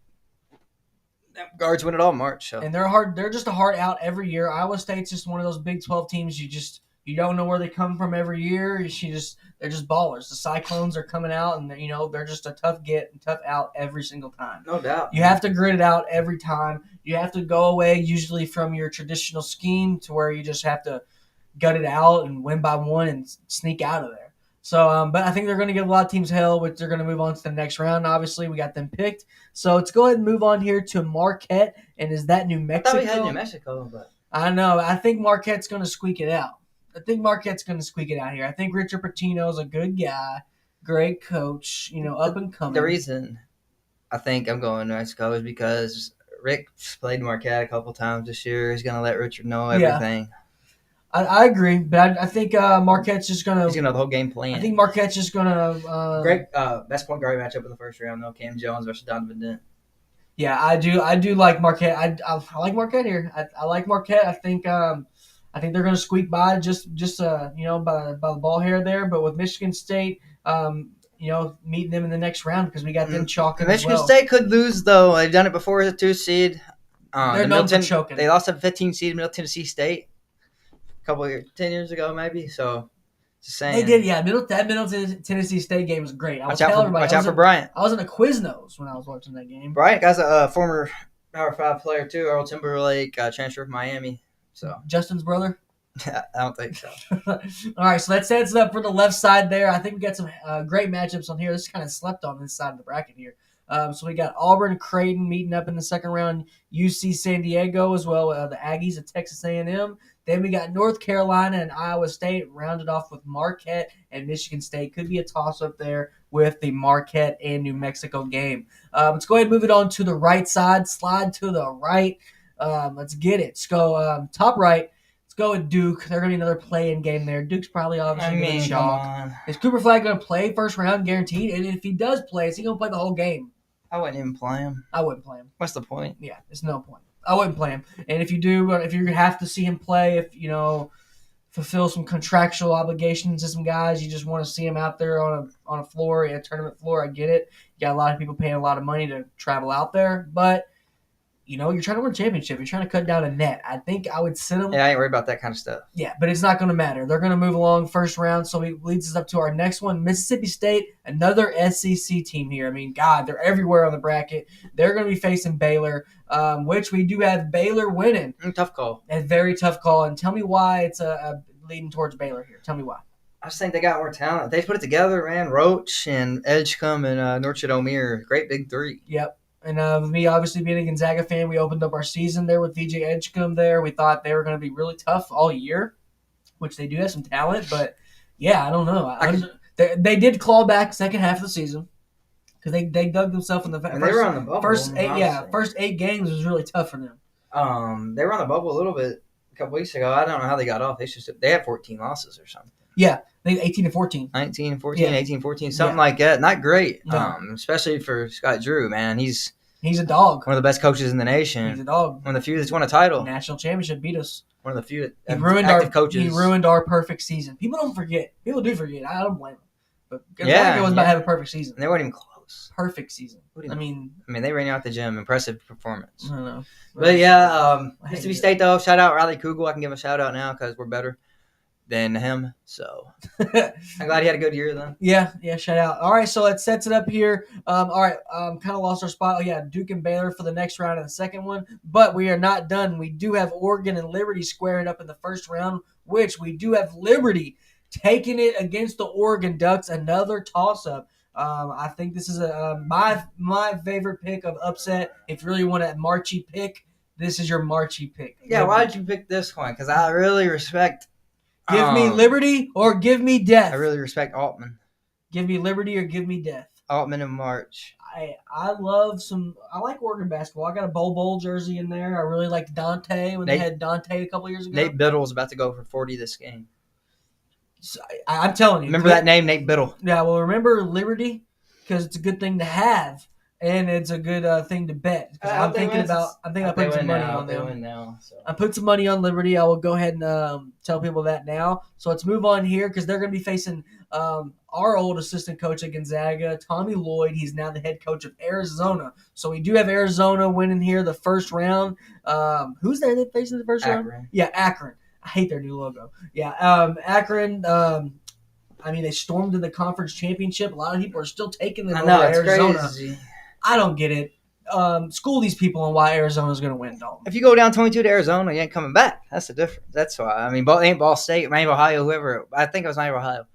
Guards win it all in March. So. And they're hard. They're just a hard out every year. Iowa State's just one of those Big 12 teams. You don't know where they come from every year. They're just ballers. The Cyclones are coming out, and they're just a tough get and tough out every single time. No doubt. You have to grit it out every time. You have to go away usually from your traditional scheme to where you just have to gut it out and win by one and sneak out of there. So, but I think they're going to give a lot of teams hell, which they're going to move on to the next round. Obviously, we got them picked. So let's go ahead and move on here to Marquette. And is that New Mexico? I thought we had New Mexico, but I know. I think Marquette's going to squeak it out. here. I think Richard Pitino's a good guy, great coach, up and coming. The reason I think I'm going to Mexico is because Rick's played Marquette a couple times this year. He's going to let Richard know everything. Yeah. I agree, but I think Marquette's just going to – he's going to have the whole game plan. I think Marquette's just going to great best point guard matchup in the first round, though, Cam Jones versus Donovan Dent. Yeah, I do like Marquette. I like Marquette here. I like Marquette. I think they're going to squeak by just by the ball hair there. But with Michigan State, meeting them in the next round because we got them chalking. Michigan State could lose though. They've done it before as a 2 seed. They're known for choking. They lost to 15 seed Middle Tennessee State a couple of years, 10 years ago maybe. So. Just saying. They did, yeah. Middle Tennessee State game was great. Watch out for Bryant. I was in a Quiznos when I was watching that game. Bryant, guy's a former Power 5 player too. Earl Timberlake transferred from Miami. So Justin's brother? I don't think so. All right, so that sets it up for the left side there. I think we got some great matchups on here. This is kind of slept on this side of the bracket here. So we got Auburn, Creighton meeting up in the second round. UC San Diego as well. The Aggies at Texas A&M. Then we got North Carolina and Iowa State rounded off with Marquette and Michigan State. Could be a toss-up there with the Marquette and New Mexico game. Let's go ahead and move it on to the right side. Slide to the right. Let's get it. Let's go top right. Let's go with Duke. They're going to be another play-in game there. Duke's probably obviously going to chalk. Is Cooper Flag going to play first round guaranteed? And if he does play, is he going to play the whole game? I wouldn't even play him. I wouldn't play him. What's the point? Yeah, there's no point. I wouldn't play him. And if you do, if you have to see him play, fulfill some contractual obligations to some guys, you just want to see him out there on a floor, a tournament floor, I get it. You got a lot of people paying a lot of money to travel out there. But, you're trying to win a championship. You're trying to cut down a net. I think I would sit him. Yeah, I ain't worried about that kind of stuff. Yeah, but it's not going to matter. They're going to move along first round, so it leads us up to our next one. Mississippi State, another SEC team here. I mean, God, they're everywhere on the bracket. They're going to be facing Baylor, which we do have Baylor winning. Tough call. A very tough call. And tell me why it's leading towards Baylor here. Tell me why. I just think they got more talent. They put it together, man. Roach and Edgecombe and Norchid Omier. Great big three. Yep. And me, obviously, being a Gonzaga fan, we opened up our season there with VJ Edgecombe there. We thought they were going to be really tough all year, which they do have some talent. But, yeah, I don't know. They did claw back second half of the season because they dug themselves in the first. They were on the bubble. First 8 games was really tough for them. They were on the bubble a little bit a couple weeks ago. I don't know how they got off. They had 14 losses or something. Yeah, they 18-14. 19-14, yeah. 18-14, something like that. Not great, especially for Scott Drew, man. He's a dog. One of the best coaches in the nation. He's a dog. One of the few that's won a title. National championship beat us. One of the few active coaches. He ruined our perfect season. People don't forget. People do forget. I don't blame him. But Gonzaga was about to have a perfect season. And they weren't even close. close. Perfect season. I mean, they ran out the gym. Impressive performance. I don't know. But yeah, Mississippi State though. Shout out Riley Kugel. I can give him a shout out now because we're better than him. So I'm glad he had a good year though. Yeah, shout out. All right, so that sets it up here. All right, kind of lost our spot. Oh yeah, Duke and Baylor for the next round and the second one, but we are not done. We do have Oregon and Liberty squaring up in the first round, which we do have Liberty taking it against the Oregon Ducks. Another toss-up. I think this is my favorite pick of upset. If you really want a Marchy pick, this is your Marchy pick. Yeah, why did you pick this one? Because I really respect. Give me Liberty or give me death. I really respect Altman. Give me Liberty or give me death. Altman and March. I like Oregon basketball. I got a Bowl jersey in there. I really liked Dante when they had Dante a couple years ago. Nate Biddle's about to go for 40 this game. So, I'm telling you. Remember that name, Nate Biddle. Yeah, well, remember Liberty because it's a good thing to have. And it's a good thing to bet. I'm thinking I put some money on them. I put some money on Liberty. I will go ahead and tell people that now. So let's move on here because they're going to be facing our old assistant coach at Gonzaga, Tommy Lloyd. He's now the head coach of Arizona. So we do have Arizona winning here the first round. Who's there that facing the first round? Yeah, Akron. I hate their new logo. Yeah, Akron. They stormed in the conference championship. A lot of people are still taking them over Arizona. Crazy. I don't get it. School these people on why Arizona's going to win, Dalton. If you go down 22 to Arizona, you ain't coming back. That's the difference. That's why. Ain't Ball State, Miami, Ohio, whoever. I think it was Miami, Ohio.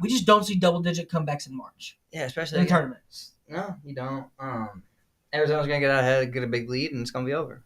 We just don't see double-digit comebacks in March. Yeah, especially in tournaments. No, you don't. Arizona's going to get out ahead, get a big lead, and it's going to be over.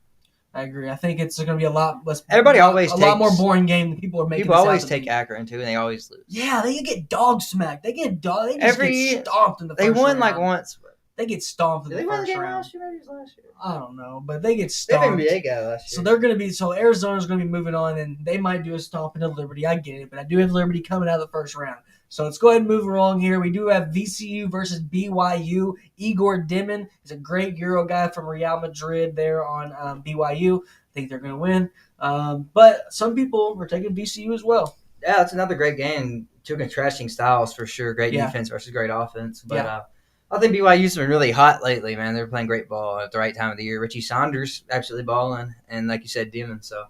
I agree. I think it's going to be a lot less. Lot more boring game than people are making. People always take Akron too, and they always lose. Yeah, they get dog smacked. They just get stomped in the first round. They won like once. They get stomped in the first round. Last year? Maybe it was last year. I don't know, but they get stomped. They NBA guy last year. So they're going to be. So Arizona's going to be moving on, and they might do a stomp into Liberty. I get it, but I do have Liberty coming out of the first round. So let's go ahead and move along here. We do have VCU versus BYU. Igor Dimin is a great Euro guy from Real Madrid there on BYU. I think they're going to win. But some people are taking VCU as well. Yeah, that's another great game. Two contrasting styles for sure. Great defense versus great offense. But I think BYU's been really hot lately, man. They're playing great ball at the right time of the year. Richie Saunders actually balling, and like you said, Dimin. So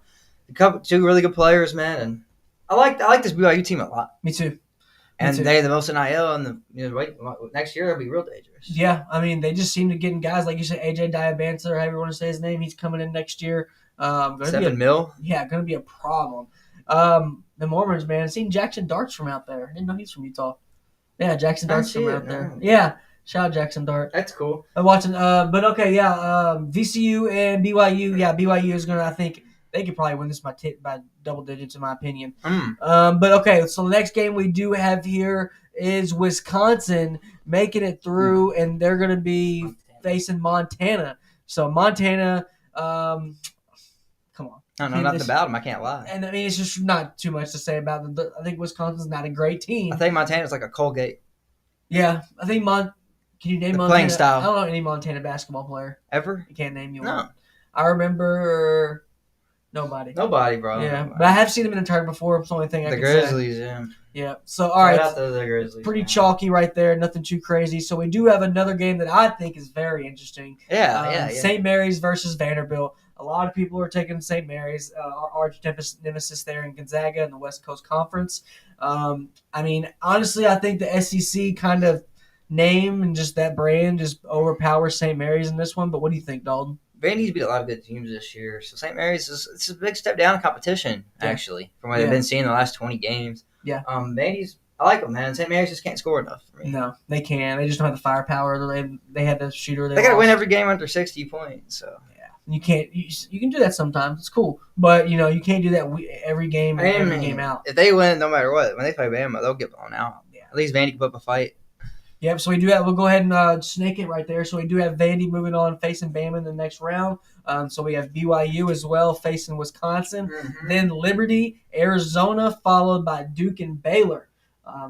two really good players, man. And I like this BYU team a lot. Me too. And they have the most NIL, and next year they'll be real dangerous. Yeah, they just seem to get guys like you said, AJ Diabanza, or however you want to say his name. He's coming in next year. $7 million. Yeah, going to be a problem. The Mormons, man. I've seen Jackson Dart's from out there. I didn't know he's from Utah. Yeah, Jackson Dart's from out there. Yeah, shout out Jackson Dart. That's cool. I'm watching. But okay, VCU and BYU. Yeah, BYU is going to. I think they could probably win this by double digits, in my opinion. But okay, so the next game we do have here is Wisconsin making it through, and they're going to be facing Montana. So Montana. Come on. I don't know nothing about them. I can't lie. And it's just not too much to say about them. I think Wisconsin's not a great team. I think Montana's like a Colgate. Yeah, I think Can you name Montana? Playing style. I don't know any Montana basketball player. Ever? You can't name you one. No. I remember nobody. Nobody, bro. Yeah, but I have seen them in a tournament before. It's the only thing I can say. The Grizzlies, yeah. Yeah. So, all right. The Grizzlies, pretty chalky right there. Nothing too crazy. So, we do have another game that I think is very interesting. Yeah. St. Mary's versus Vanderbilt. A lot of people are taking St. Mary's, our arch nemesis there in Gonzaga in the West Coast Conference. Honestly, I think the SEC kind of name and just that brand just overpowers St. Mary's in this one. But what do you think, Dalton? Vandy's beat a lot of good teams this year. So St. Mary's it's a big step down in competition, actually, from what they've been seeing in the last 20 games. Yeah. Vandy's, I like them, man. St. Mary's just can't score enough for me. No, they can. They just don't have the firepower. They had the shooter. They got to win every game under 60 points. So you can't. You can do that sometimes. It's cool, but you can't do that every game every game out. If they win, no matter what, when they play Bama, they'll get blown out. Yeah. At least Vandy can put up a fight. Yep. So we do have. We'll go ahead and snake it right there. So we do have Vandy moving on, facing Bama in the next round. So we have BYU as well facing Wisconsin. Mm-hmm. Then Liberty, Arizona, followed by Duke and Baylor.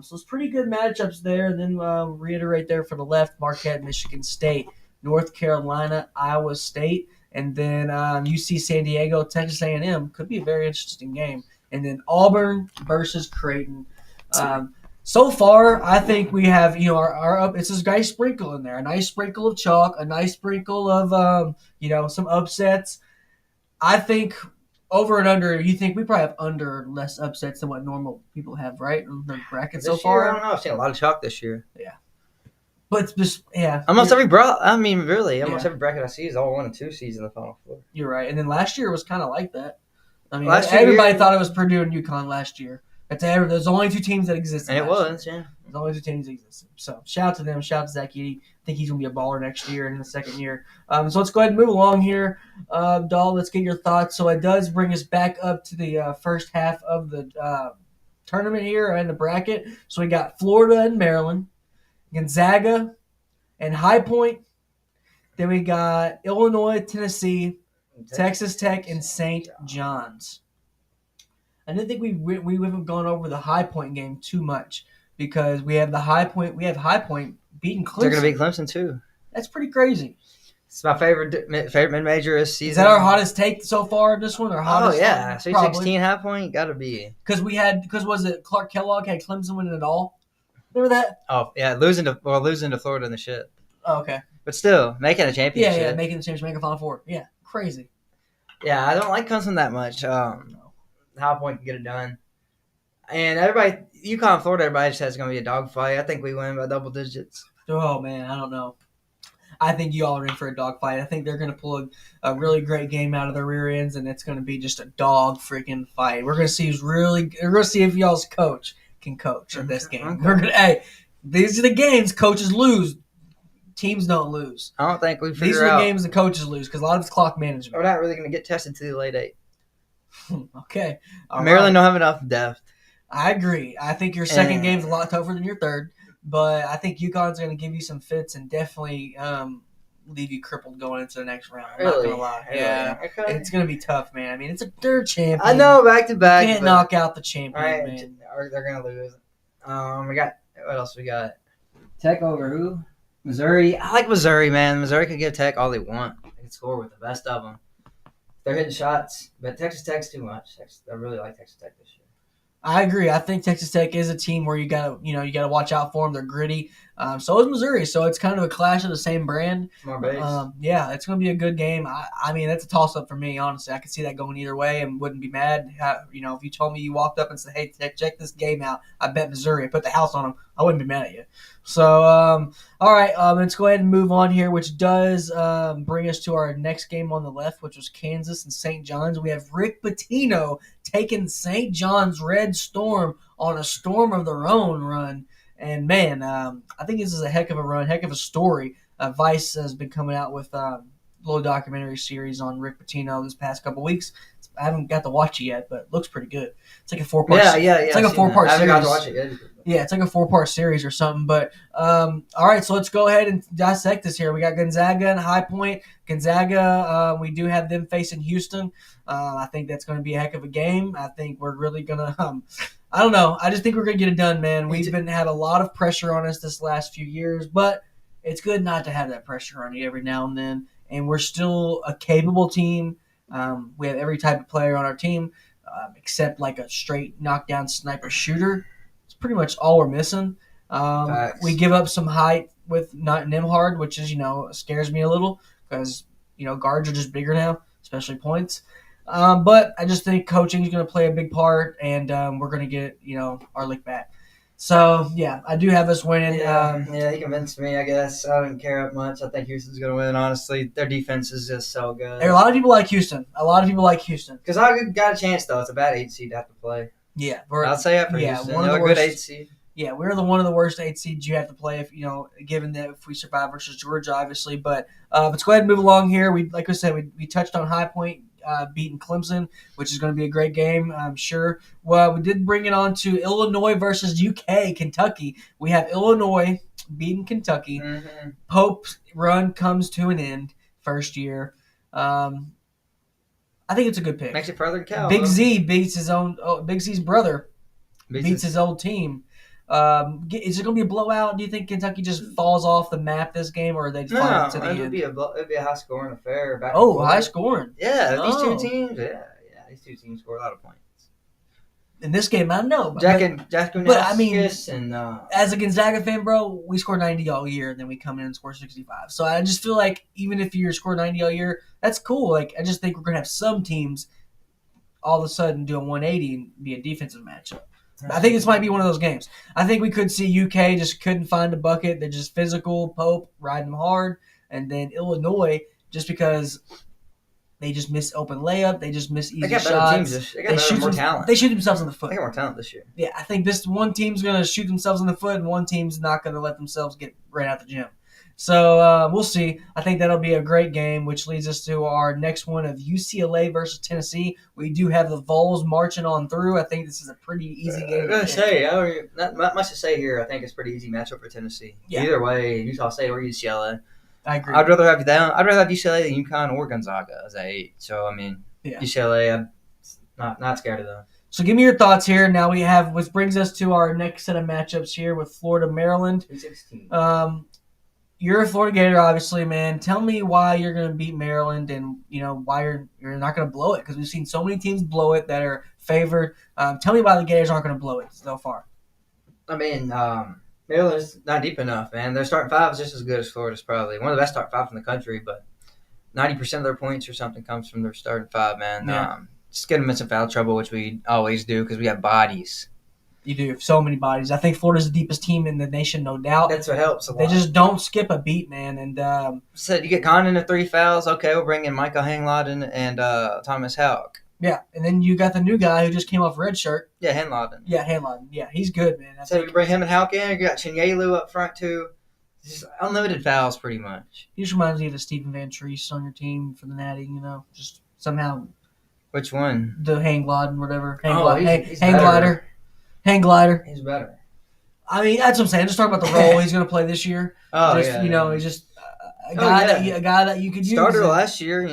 So it's pretty good matchups there. And then reiterate there for the left, Marquette, Michigan State, North Carolina, Iowa State. And then UC San Diego, Texas A&M. Could be a very interesting game. And then Auburn versus Creighton. So far, I think we have our up. It's this nice sprinkle in there, a nice sprinkle of chalk, a nice sprinkle of some upsets. I think over and under. You think we probably have under less upsets than what normal people have, right? In the bracket so far. I don't know. I've seen a lot of chalk this year. Yeah, but just almost every almost every bracket I see is all 1 and 2 seeds in the Final Four. You're right, and then last year was kind of like that. I mean, everybody thought it was Purdue and UConn last year. There's only 2 teams that existed. And it was, yeah. There's only 2 teams that existed. So shout out to them. Shout out to Zach Edey. I think he's going to be a baller next year and in the second year. So let's go ahead and move along here. Dahl, let's get your thoughts. So it does bring us back up to the first half of the tournament here in the bracket. So we got Florida and Maryland, Gonzaga and High Point. Then we got Illinois, Tennessee, Texas Tech, and St. John's. I didn't think we haven't gone over the High Point game too much because we have High Point beating Clemson. They're going to beat Clemson too. That's pretty crazy. It's my favorite mid-major this season. Is that our hottest take so far in this one? Or hottest? Oh yeah, Sweet 16 High Point got to be. Because was it Clark Kellogg had Clemson winning it all? Remember that? Oh yeah, losing to Florida in the shit. Oh, okay. But still making a championship. Yeah, making the championship, making a Final Four. Yeah, crazy. Yeah, I don't like Clemson that much. High Point can get it done. And UConn, Florida, everybody just says it's going to be a dogfight. I think we win by double digits. Oh, man, I don't know. I think you all are in for a dogfight. I think they're going to pull a really great game out of their rear ends, and it's going to be just a dog freaking fight. We're going to see if y'all's coach can coach in this game. Okay. These are the games coaches lose. Teams don't lose. I don't think we figure out. These are the games the coaches lose because a lot of it's clock management. We're not really going to get tested to the late 8. Okay. Maryland don't have enough depth. I agree. I think your second game's a lot tougher than your third, but I think UConn's going to give you some fits and definitely leave you crippled going into the next round. I'm not going to lie. Really? Yeah. Okay. It's going to be tough, man. I mean, it's third champion. I know, back to back. You can't knock out the champion, man. They're going to lose. What else we got? Tech over who? Missouri. I like Missouri, man. Missouri could give Tech all they want. They can score with the best of them. They're hitting shots, but Texas Tech's too much. I really like Texas Tech this year. I agree. I think Texas Tech is a team where you gotta watch out for them. They're gritty. So is Missouri. So it's kind of a clash of the same brand. More base. Yeah, it's going to be a good game. I mean, that's a toss up for me. Honestly, I could see that going either way and wouldn't be mad. If you told me you walked up and said, "Hey, Tech, check this game out," I bet Missouri. I put the house on them. I wouldn't be mad at you. So, all right, let's go ahead and move on here, which does bring us to our next game on the left, which was Kansas and St. John's. We have Rick Pitino taking St. John's Red Storm on a Storm of their own run. And, man, I think this is a heck of a run, heck of a story. Vice has been coming out with a little documentary series on Rick Pitino this past couple weeks. I haven't got to watch it yet, but it looks pretty good. It's like a 4-part series. Yeah. It's like a 4-part series. I haven't got to watch it yet. Yeah, it's like a 4-part series or something. But, all right, so let's go ahead and dissect this here. We got Gonzaga and High Point. Gonzaga, we do have them facing Houston. I think that's going to be a heck of a game. I think we're really going to I don't know. I just think we're going to get it done, man. We've had a lot of pressure on us this last few years, but it's good not to have that pressure on you every now and then. And we're still a capable team. We have every type of player on our team except like a straight knockdown sniper shooter. It's pretty much all we're missing. We give up some height with Nimhard, which is, scares me a little because, guards are just bigger now, especially points. But I just think coaching is going to play a big part, and we're going to get, our lick back. So, yeah, I do have us winning. Yeah, he convinced me, I guess. I don't care that much. I think Houston's going to win, honestly. Their defense is just so good. A lot of people like Houston. Because I got a chance, though. It's a bad 8 seed to have to play. Yeah. I'll say that for Houston. They're a good 8 seed. Yeah, we're one of the worst 8 seeds you have to play given that if we survive versus Georgia, obviously. But let's go ahead and move along here. Like I said, we touched on High Point beating Clemson, which is going to be a great game, I'm sure. Well, we did bring it on to Illinois versus Kentucky. We have Illinois beating Kentucky. Mm-hmm. Pope's run comes to an end first year. I think it's a good pick. Makes it further to Cal. Big Z beats Big Z's brother beats his old team. Is it going to be a blowout? Do you think Kentucky just falls off the map this game, or are they fight it to the end? It'd be a high-scoring affair. High-scoring. Yeah, these two teams. Yeah, these two teams score a lot of points. in this game, I don't know. Jack and I mean, and as a Gonzaga fan, bro, we score 90 all year, and then we come in and score 65. So I just feel like even if you score 90 all year, that's cool. Like I just think we're gonna have some teams all of a sudden do a 180 and be a defensive matchup. I think this might be one of those games. I think we could see UK just couldn't find a bucket. They're just physical, Pope riding them hard, and then Illinois just because they just miss open layup, they just miss easy shots. They got better teams. They got more talent. They shoot themselves in the foot. They got more talent this year. Yeah, I think this one team's gonna shoot themselves in the foot, and one team's not gonna let themselves get right out the gym. So we'll see. I think that'll be a great game, which leads us to our next one of UCLA versus Tennessee. We do have the Vols marching on through. I think this is a pretty easy game. I'm going to say, not much to say here. I think it's a pretty easy matchup for Tennessee. Yeah. Either way, Utah State or UCLA. I agree. I'd rather have them. I'd rather have UCLA than UConn or Gonzaga as I 8. So, I mean, UCLA, I'm not scared of them. So give me your thoughts here. Now we have, which brings us to our next set of matchups here with Florida, Maryland. 216. You're a Florida Gator, obviously, man. Tell me why you're going to beat Maryland and, why you're not going to blow it, because we've seen so many teams blow it that are favored. Tell me why the Gators aren't going to blow it so far. I mean, Maryland's not deep enough, man. Their starting five is just as good as Florida's probably. One of the best starting five in the country, but 90% of their points or something comes from their starting five, man. Yeah. Just get them in some foul trouble, which we always do because we have bodies. You do. So many bodies. I think Florida's the deepest team in the nation, no doubt. That's what helps a lot. They just don't skip a beat, man. And said you get Condon to 3 fouls. Okay, we'll bring in Michael Hanglodden and Thomas Houck. Yeah, and then you got the new guy who just came off red shirt. Yeah, Hanglodden. Yeah, he's good, man. So we bring him and Houck in. You got Chinyelu up front, too. Just unlimited fouls, pretty much. He just reminds me of a Stephen Van Treese on your team for the Natty, just somehow. Which one? The Hanglodden, whatever. He's hang glider. Hang glider. He's better. I mean, that's what I'm saying. Just talking about the role he's going to play this year. He's just a guy that you could use. Starter last year,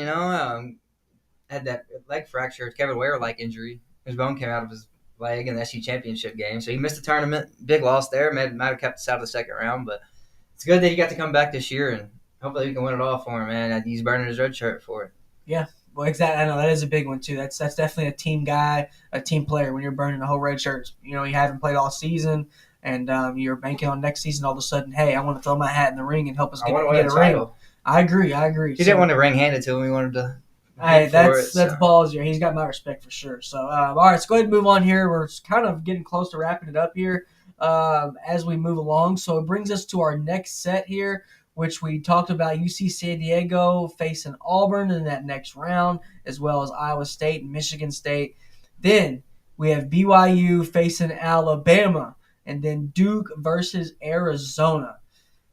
had that leg fracture, Kevin Ware-like injury. His bone came out of his leg in the SC championship game, so he missed the tournament. Big loss there. Might have kept us out of the second round, but it's good that he got to come back this year, and hopefully we can win it all for him, man. He's burning his red shirt for it. Yeah. Well, exactly. I know that is a big one too. That's definitely a team guy, a team player. When you're burning the whole red shirt, you haven't played all season, and you're banking on next season. All of a sudden, hey, I want to throw my hat in the ring and help us get a ring. I agree. He didn't want the ring handed to him. He wanted to. Hey, that's ballsy. He's got my respect for sure. So, all right, let's go ahead and move on here. We're kind of getting close to wrapping it up here as we move along. So it brings us to our next set here, which we talked about UC San Diego facing Auburn in that next round, as well as Iowa State and Michigan State. Then we have BYU facing Alabama, and then Duke versus Arizona.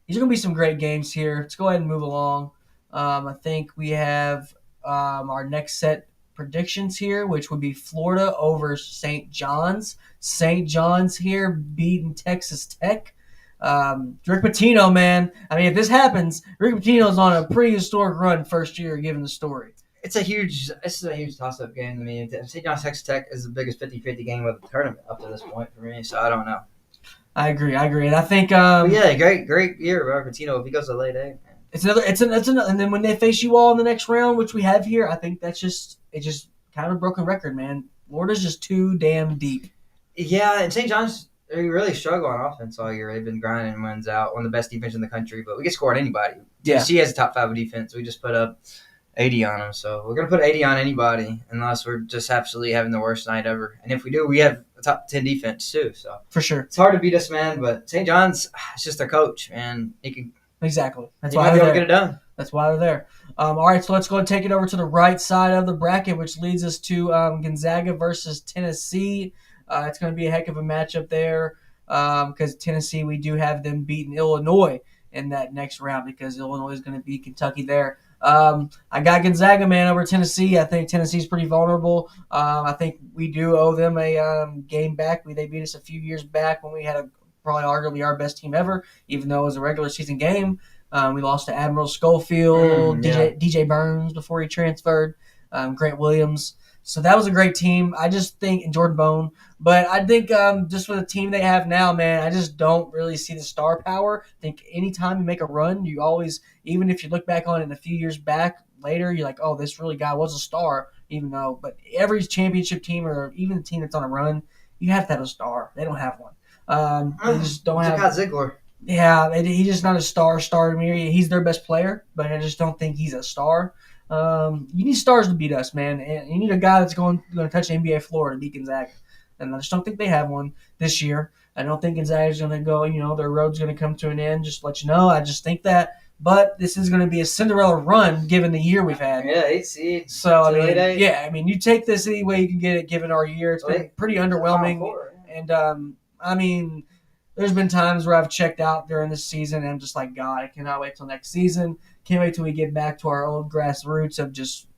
These are going to be some great games here. Let's go ahead and move along. I think we have our next set predictions here, which would be Florida over St. John's. St. John's here beating Texas Tech. Rick Pitino, man. I mean, if this happens, Rick Pitino's on a pretty historic run first year, given the story. It's a huge toss-up game to me. St. John's Texas Tech is the biggest 50-50 game of the tournament up to this point for me, so I don't know. I agree, and I think great year by Pitino if he goes to late A. It's another, and then when they face you all in the next round, which we have here, I think it's just kind of a broken record, man. Florida's just too damn deep. Yeah, and St. John's. They really struggle on offense all year. They've been grinding wins out. One of the best defense in the country, but we can score on anybody. Yeah. She has a top 5 defense. We just put up 80 on them. So we're going to put 80 on anybody unless we're just absolutely having the worst night ever. And if we do, we have a top 10 defense too. So for sure. It's hard to beat us, man, but St. John's, it's just their coach, man. He can Exactly. That's why they're there. Get it done. That's why they're there. All right, so let's go and take it over to the right side of the bracket, which leads us to Gonzaga versus Tennessee. It's going to be a heck of a matchup there. Because Tennessee, we do have them beating Illinois in that next round because Illinois is going to beat Kentucky there. I got Gonzaga, man, over Tennessee. I think Tennessee's pretty vulnerable. I think we do owe them a game back. They beat us a few years back when we had probably arguably our best team ever, even though it was a regular season game. We lost to Admiral Schofield, DJ Burns before he transferred, Grant Williams. So that was a great team. I just think, and Jordan Bone, but I think just with the team they have now, man, I just don't really see the star power. I think anytime you make a run, you always, even if you look back on it a few years back later, you're like, oh, this really guy was a star, but every championship team or even the team that's on a run you have to have a star. They don't have one. They just don't have. Ziegler. Yeah, he's just not a star to me. He's their best player, but I just don't think he's a star. You need stars to beat us, man. And you need a guy that's going to touch the NBA floor to beat Gonzaga. And I just don't think they have one this year. I don't think Gonzaga's going to go, their road's going to come to an end, just to let you know. I just think that. But this is going to be a Cinderella run given the year we've had. Yeah, 8 seed. So, you take this any way you can get it given our year. It's been pretty underwhelming. And, there's been times where I've checked out during this season and I'm just like, God, I cannot wait till next season. Can't wait till we get back to our old grassroots of just,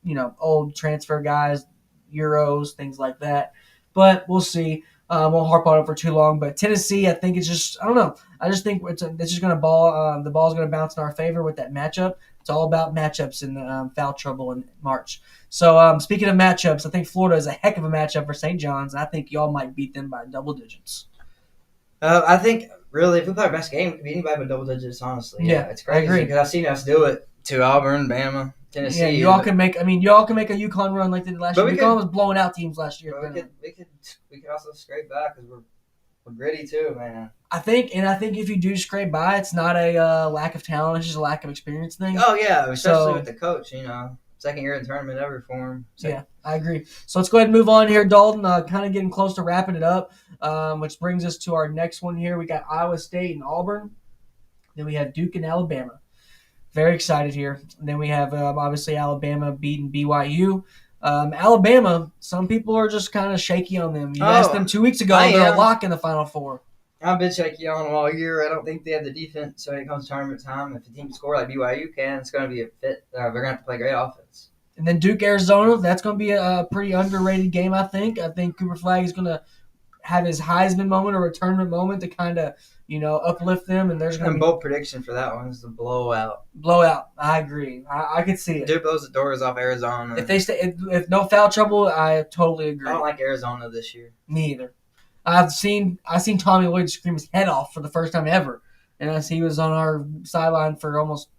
old transfer guys, Euros, things like that. But we'll see. Won't harp on it for too long. But Tennessee, I think it's just, I don't know. I just think it's just going to the ball's going to bounce in our favor with that matchup. It's all about matchups and foul trouble in March. So speaking of matchups, I think Florida is a heck of a matchup for St. John's. And I think y'all might beat them by double digits. I think really, if we play our best game, we can beat anybody by double digits. Honestly, yeah, it's crazy. I agree because I've seen us do it to Auburn, Bama, Tennessee. Yeah, y'all can make a UConn run like they did last year. UConn was blowing out teams last year. We could also scrape back because we're gritty too, man. I think if you do scrape by, it's not a lack of talent; it's just a lack of experience thing. Oh yeah, especially with the coach. Second year in the tournament ever for him. So. Yeah, I agree. So let's go ahead and move on here, Dalton. Kind of getting close to wrapping it up, which brings us to our next one here. We got Iowa State and Auburn. Then we have Duke and Alabama. Very excited here. And then we have, obviously, Alabama beating BYU. Alabama, some people are just kind of shaky on them. You asked them 2 weeks ago, they're a lock in the Final Four. I've been shaky on them all year. I don't think they have the defense. So when it comes to tournament time, if the team score like BYU can, it's going to be a fit. They're going to have to play great offense. And then Duke, Arizona, that's going to be a pretty underrated game, I think. I think Cooper Flagg is going to have his Heisman moment or a tournament moment to kind of, uplift them. And there's going to be bold prediction for that one is the blowout. Blowout. I agree. I could see it. Duke blows the doors off Arizona. If they stay, if no foul trouble, I totally agree. I don't like Arizona this year. Me either. I've seen Tommy Lloyd scream his head off for the first time ever, and he was on our sideline for almost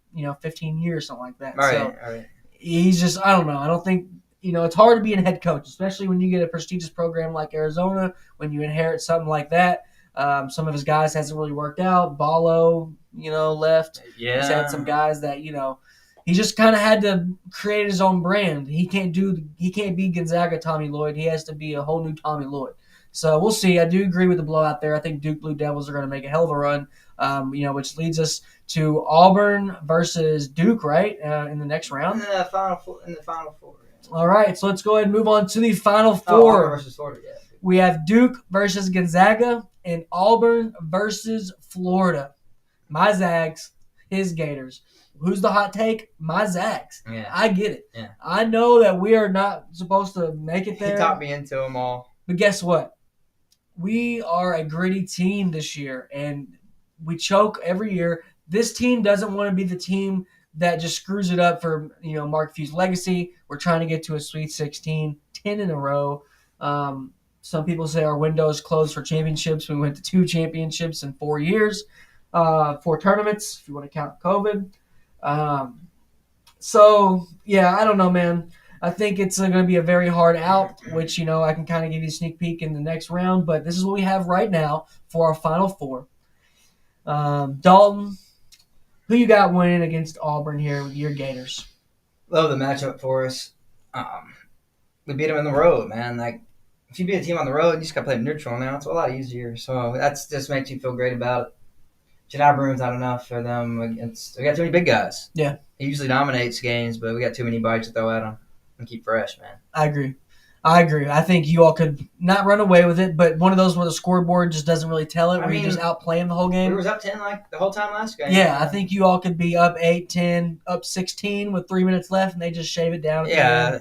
15 years, something like that. All right. He's just, I don't know. I don't think it's hard to be a head coach, especially when you get a prestigious program like Arizona. When you inherit something like that, some of his guys hasn't really worked out. Ballo, left. Yeah, he's had some guys that he just kind of had to create his own brand. He can't be Gonzaga Tommy Lloyd. He has to be a whole new Tommy Lloyd. So we'll see. I do agree with the blowout there. I think Duke Blue Devils are going to make a hell of a run, which leads us to Auburn versus Duke, right, in the next round? In the Final Four. Yeah. All right, so let's go ahead and move on to the Final Four. Auburn versus Florida, yeah. We have Duke versus Gonzaga and Auburn versus Florida. My Zags, his Gators. Who's the hot take? My Zags. Yeah. I get it. Yeah. I know that we are not supposed to make it there. He taught me into them all. But guess what? We are a gritty team this year, and we choke every year. This team doesn't want to be the team that just screws it up for Mark Few's legacy. We're trying to get to a Sweet 16, 10 in a row. Some people say our window is closed for championships. We went to 2 championships in 4 years, 4 tournaments, if you want to count COVID. So, I don't know, man. I think it's going to be a very hard out, which, I can kind of give you a sneak peek in the next round. But this is what we have right now for our Final Four. Dalton, who you got winning against Auburn here with your Gators? Love the matchup for us. We beat them on the road, man. Like, if you beat a team on the road, you just got to play neutral now. It's a lot easier. So that's just makes you feel great about it. Janae Bruin's not enough for them. We got too many big guys. Yeah. He usually dominates games, but we got too many bites to throw at him. And keep fresh, man. I agree. I think you all could not run away with it, but one of those where the scoreboard just doesn't really tell it, you just outplay them the whole game. We was up 10 like the whole time last game. Yeah, I think you all could be up 8, 10, up 16 with 3 minutes left, and they just shave it down. Yeah.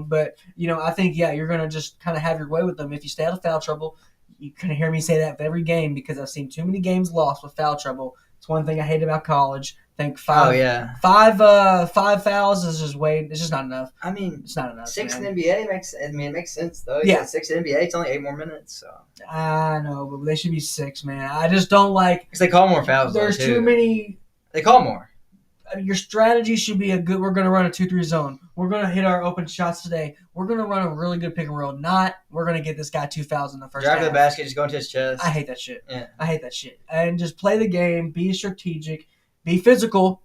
But I think, you're going to just kind of have your way with them. If you stay out of foul trouble, you're going to hear me say that for every game because I've seen too many games lost with foul trouble. It's one thing I hate about college. I think five fouls is just it's just not enough. I mean, it's not enough. 6 in NBA it makes sense though. Yeah, 6 in NBA, it's only 8 more minutes. So I know, but they should be 6, man. I just don't like because they call more fouls. There's too many. They call more. your strategy should be we're going to run a 2-3 zone. We're going to hit our open shots today. We're going to run a really good pick and roll. Not we're going to get this guy 2 fouls in the first half. Drive to the basket, just go into his chest. I hate that shit. Yeah. I hate that shit. And just play the game, be strategic, be physical,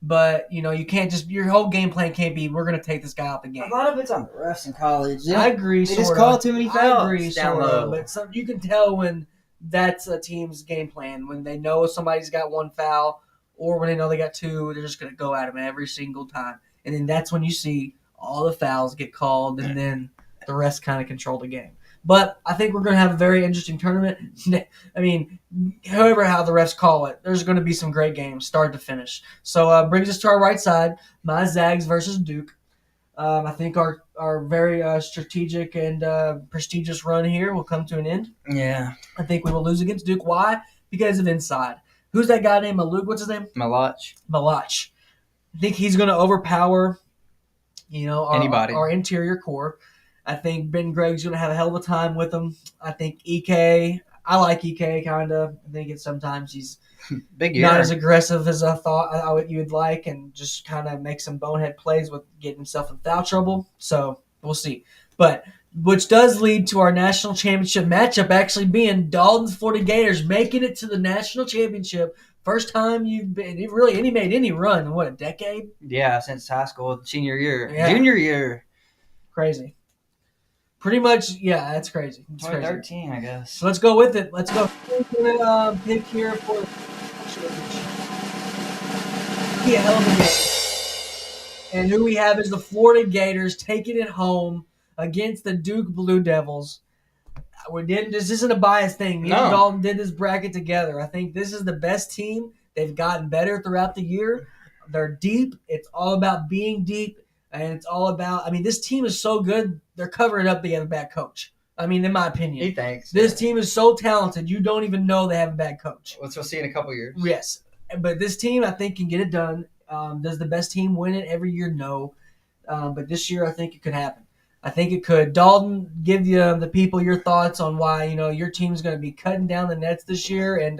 but you can't just your whole game plan can't be we're going to take this guy out the game. A lot of it's on the refs in college. I agree. They just call too many fouls. I agree, down low. But you can tell when that's a team's game plan. When they know somebody's got 1 foul or when they know they got 2, they're just going to go at him every single time. And then that's when you see all the fouls get called, and then the rest kind of control the game. But I think we're going to have a very interesting tournament. I mean, however how the refs call it, there's going to be some great games, start to finish. So brings us to our right side, my Zags versus Duke. I think our very strategic and prestigious run here will come to an end. Yeah. I think we will lose against Duke. Why? Because of inside. Who's that guy named Maluk? What's his name? Malach. I think he's going to overpower, anybody. Our interior core. I think Ben Gregg's going to have a hell of a time with him. I think EK. I like EK kind of. I think sometimes he's big year. Not as aggressive as I thought you would like, and just kind of make some bonehead plays with getting himself in foul trouble. So we'll see. But which does lead to our national championship matchup actually being Dalton's Florida Gators making it to the national championship. First time you've been really made any run in a decade? Yeah, since high school, senior year, junior year. Crazy. Pretty much, yeah, that's crazy. It's 2013, I guess. So let's go with it. Let's go. We're going to pick here for be a hell of a game. And who we have is the Florida Gators taking it home against the Duke Blue Devils. This isn't a biased thing. Me and Dalton did this bracket together. I think this is the best team. They've gotten better throughout the year. They're deep. It's all about being deep. And it's all about, this team is so good, they're covering up they have a bad coach. In my opinion. He thinks. This team is so talented, you don't even know they have a bad coach. We'll see in a couple years. Yes. But this team, I think, can get it done. Does the best team win it every year? No. But this year, I think it could happen. I think it could. Dalton, give the people your thoughts on why, your team's going to be cutting down the nets this year and,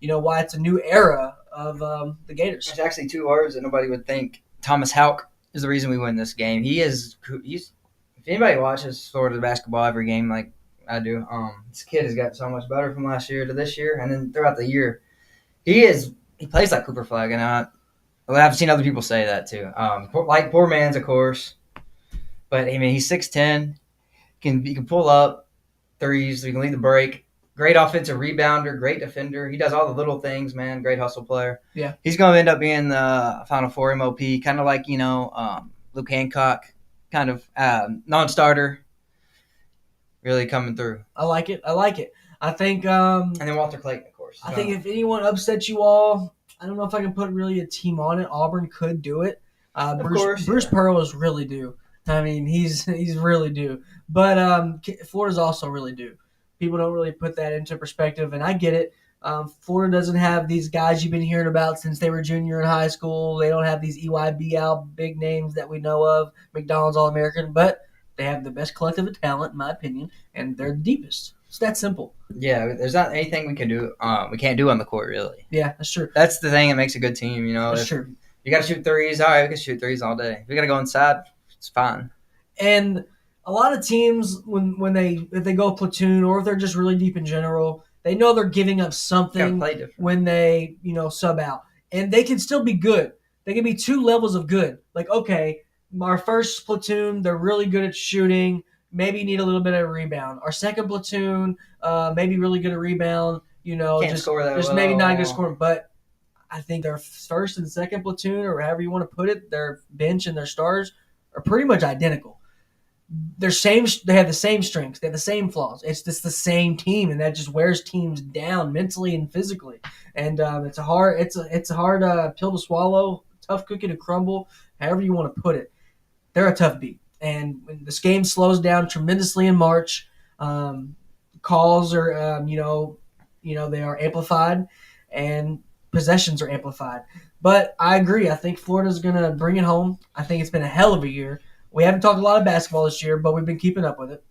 why it's a new era of the Gators. There's actually 2 words that nobody would think. Thomas Houck is the reason we win this game. He's if anybody watches Florida basketball every game like I do, this kid has got so much better from last year to this year, and then throughout the year, he plays like Cooper Flag, and I've seen other people say that too. Like poor man's, of course, but he's 6'10", he can pull up threes, he can lead the break. Great offensive rebounder, great defender. He does all the little things, man. Great hustle player. Yeah. He's going to end up being the Final Four MOP, kind of like, Luke Hancock, kind of non-starter, really coming through. I like it. I think and then Walter Clayton, of course. I think if anyone upsets you all, I don't know if I can put really a team on it. Auburn could do it. Bruce Pearl is really due. He's really due. But Florida's also really due. People don't really put that into perspective, and I get it. Florida doesn't have these guys you've been hearing about since they were junior in high school. They don't have these EYBL big names that we know of, McDonald's All-American, but they have the best collective of talent, in my opinion, and they're the deepest. It's that simple. Yeah, there's not anything we can do. We can't do on the court, really. Yeah, that's true. That's the thing that makes a good team, That's true. You got to shoot threes. All right, we can shoot threes all day. If we got to go inside, it's fine. And a lot of teams, if they go platoon or if they're just really deep in general, they know they're giving up something when they sub out, and they can still be good. They can be 2 levels of good. Like, okay, our first platoon, they're really good at shooting. Maybe need a little bit of rebound. Our second platoon, maybe really good at rebound. Can't score that just well. Maybe not a good scoring. But I think their first and second platoon, or however you want to put it, their bench and their stars are pretty much identical. They have the same strengths, they have the same flaws. It's just the same team, and that just wears teams down mentally and physically. And it's a hard pill to swallow, tough cookie to crumble, however you want to put it. They're a tough beat, and when this game slows down tremendously in March, calls are they are amplified, and possessions are amplified. But I agree. I think Florida's going to bring it home. I think it's been a hell of a year. We haven't talked a lot of basketball this year, but we've been keeping up with it.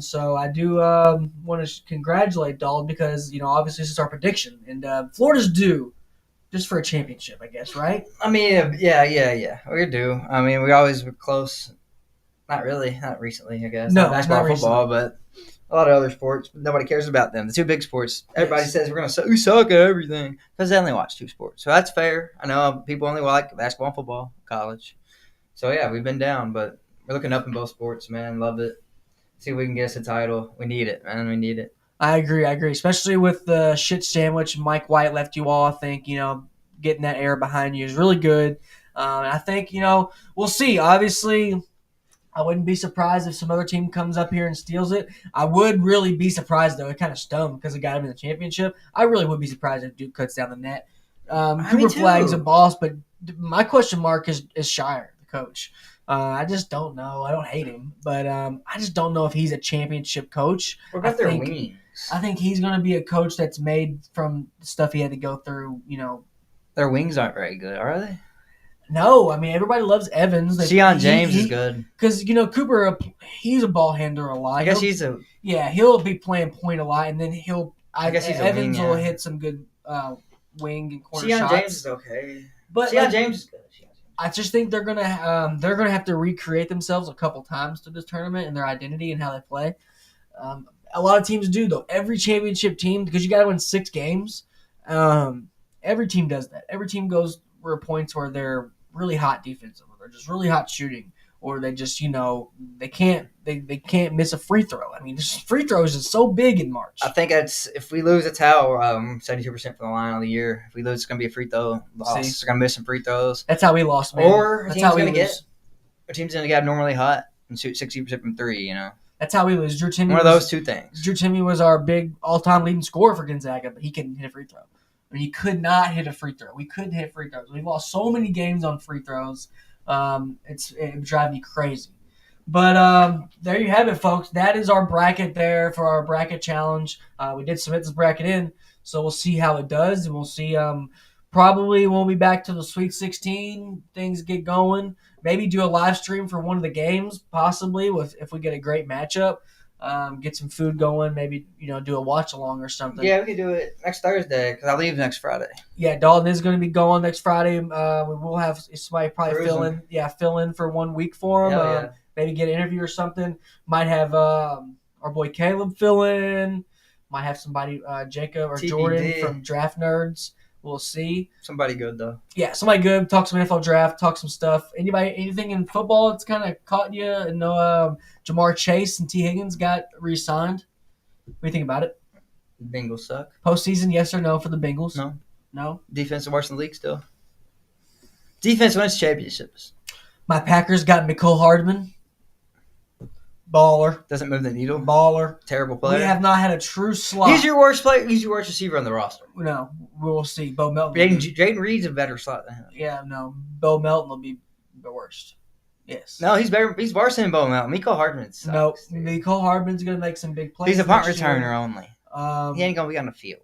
So I do want to congratulate Dalton because, obviously this is our prediction. And Florida's due. just for a championship, I guess, right? I mean, yeah. We do. I mean, we always were close. Not really. Not recently, I guess. No, not basketball, not football, but a lot of other sports. Nobody cares about them. The two big sports. Everybody says we suck at everything because they only watch two sports. So that's fair. I know people only like basketball and football, college. So yeah, we've been down, but we're looking up in both sports, man. Love it. See if we can get us a title. We need it, man. We need it. I agree. Especially with the shit sandwich Mike White left you all. I think, getting that air behind you is really good. I think, we'll see. Obviously, I wouldn't be surprised if some other team comes up here and steals it. I would really be surprised, though. It kind of stung because it got him in the championship. I really would be surprised if Duke cuts down the net. Cooper Flagg's a boss, but my question mark is Shire, the coach. I just don't know. I don't hate him, but I just don't know if he's a championship coach. What about their wings? I think he's going to be a coach that's made from the stuff he had to go through, Their wings aren't very good, are they? No, I mean, everybody loves Evans. Deion James is good. Because, Cooper, he's a ball handler a lot. I guess he's a... Yeah, he'll be playing point a lot, and then I guess he's Evans a wing, will hit some good wing and corner Deion shots. James is okay. But Deion James is good. I just think they're gonna have to recreate themselves a couple times to this tournament and their identity and how they play. A lot of teams do, though. Every championship team, because you got to win 6 games. Every team does that. Every team goes for points where they're really hot defensive, or they're just really hot shooting, or they just they can't miss a free throw. I mean, free throws is so big in March. I think if we lose, it's how 72% from the line of the year. If we lose, it's gonna be a free throw loss. We're gonna miss some free throws. That's how we lost, man. Or a team's gonna get abnormally hot and shoot 60% from 3. That's how we lose. Drew Timme. One of those two things. Drew Timme was our big all-time leading scorer for Gonzaga, but he couldn't hit a free throw. I mean, he could not hit a free throw. We couldn't hit free throws. We've lost so many games on free throws. It drives me crazy. But there you have it, folks. That is our bracket there for our bracket challenge. We did submit this bracket in, so we'll see how it does, and we'll see. Probably we'll be back to the Sweet 16. Things get going. Maybe do a live stream for one of the games, possibly if we get a great matchup. Get some food going. Maybe do a watch along or something. Yeah, we could do it next Thursday because I leave next Friday. Yeah, Dalton is going to be going next Friday. We will have somebody probably fill in for 1 week for him. Yeah. Maybe get an interview or something. Might have our boy Caleb fill in. Might have somebody Jacob or TBD. Jordan from Draft Nerds. We'll see. Somebody good though. Yeah, somebody good. Talk some NFL draft. Talk some stuff. Anything in football that's kind of caught you? And Jamar Chase and T. Higgins got re-signed. What do you think about it? The Bengals suck. Postseason, yes or no for the Bengals? No. Defense the worst in the league still. Defense wins championships. My Packers got Mecole Hardman. Baller. Doesn't move the needle. Baller. Terrible player. We have not had a true slot. He's your worst player. He's your worst receiver on the roster. No, we'll see. Bo Melton. Jaden Reed's a better slot than him. Yeah, no. Bo Melton will be the worst. Yes. No, he's better. He's worse than Bo Melton. Mecole Hardman sucks. No, Mecole Hardman's going to make some big plays. He's a punt returner only. He ain't going to be on the field.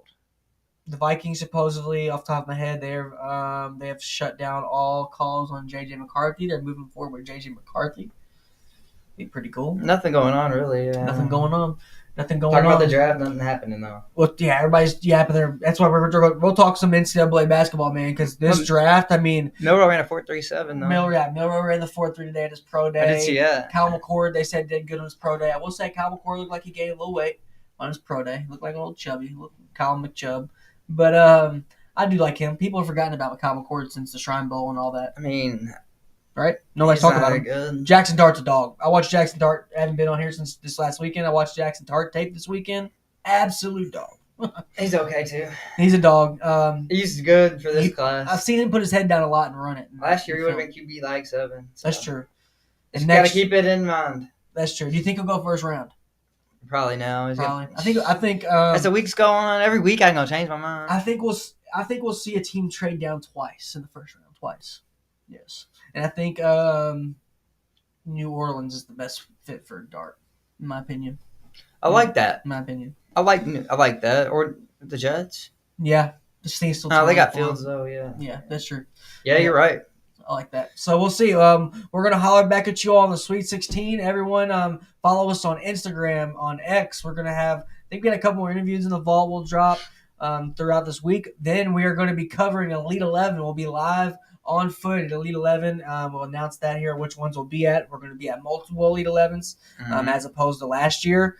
The Vikings supposedly, off the top of my head, they have shut down all calls on J.J. McCarthy. They're moving forward with J.J. McCarthy. Be pretty cool. Nothing going on, really. Nothing going on. Talking about the draft, nothing happening, though. Well, yeah, everybody's yapping there. That's why we'll talk some NCAA basketball, man, because this draft, I mean. Milroe ran a 4.37, though. Milroe ran the 4.3 today at his pro day. I did see that. Kyle McCord, they said, did good on his pro day. I will say Kyle McCord looked like he gained a little weight on his pro day. He looked like a little chubby. Kyle McChubb. But I do like him. People have forgotten about Kyle McCord since the Shrine Bowl and all that. I mean. Right? Nobody's talking about him. Good. Jackson Dart's a dog. I watched Jackson Dart. I haven't been on here since this last weekend. I watched Jackson Dart tape this weekend. Absolute dog. He's okay, too. He's a dog. He's good for this class. I've seen him put his head down a lot and run it. Last year, he would have been QB like 7. So. That's true. And you got to keep it in mind. That's true. Do you think he'll go first round? Probably now. Probably. I think. As the weeks go on, every week I'm gonna change my mind. I think we'll see a team trade down twice in the first round. Twice. Yes. And I think New Orleans is the best fit for Dart, in my opinion. I like that. In my opinion. I like that. Or the Jets. Yeah. This thing's still. Oh, they got Fields though. Yeah. Yeah, that's true. Yeah, you're right. I like that. So we'll see. We're gonna holler back at you all on the Sweet 16. Everyone, follow us on Instagram, on X. We're gonna have. I think we got a couple more interviews in the vault. We'll drop. throughout this week. Then we are going to be covering Elite 11. We'll be live on foot at Elite 11. We'll announce that here, which ones we'll be at. We're going to be at multiple Elite 11s as opposed to last year.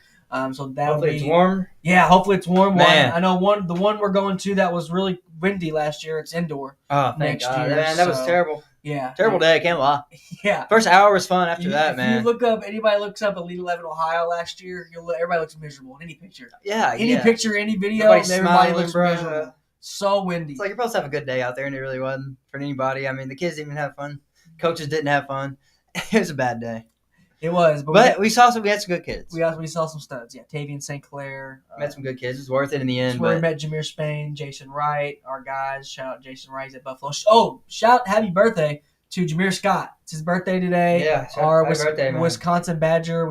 So that'll hopefully it's warm. Yeah, hopefully it's warm. Man. I know the one we're going to that was really windy last year. It's indoor. Oh, thank God. Man, that was terrible. Yeah. Terrible day, I can't lie. Yeah. First hour was fun after that, man. If anybody looks up Elite 11 Ohio last year, everybody looks miserable in any picture. Yeah, Any picture, any video, everybody looks miserable. So windy. It's like you're supposed to have a good day out there, and it really wasn't for anybody. I mean, the kids didn't even have fun. Coaches didn't have fun. It was a bad day. It was. But we had some good kids. We saw some studs. Yeah, Tavian St. Clair. Met some good kids. It was worth it in the end. We met Jameer Spain, Jason Wright, our guys. Shout out Jason Wright at Buffalo. Oh, happy birthday to Jameer Scott. It's his birthday today. Yeah, happy birthday, man. Wisconsin Badger.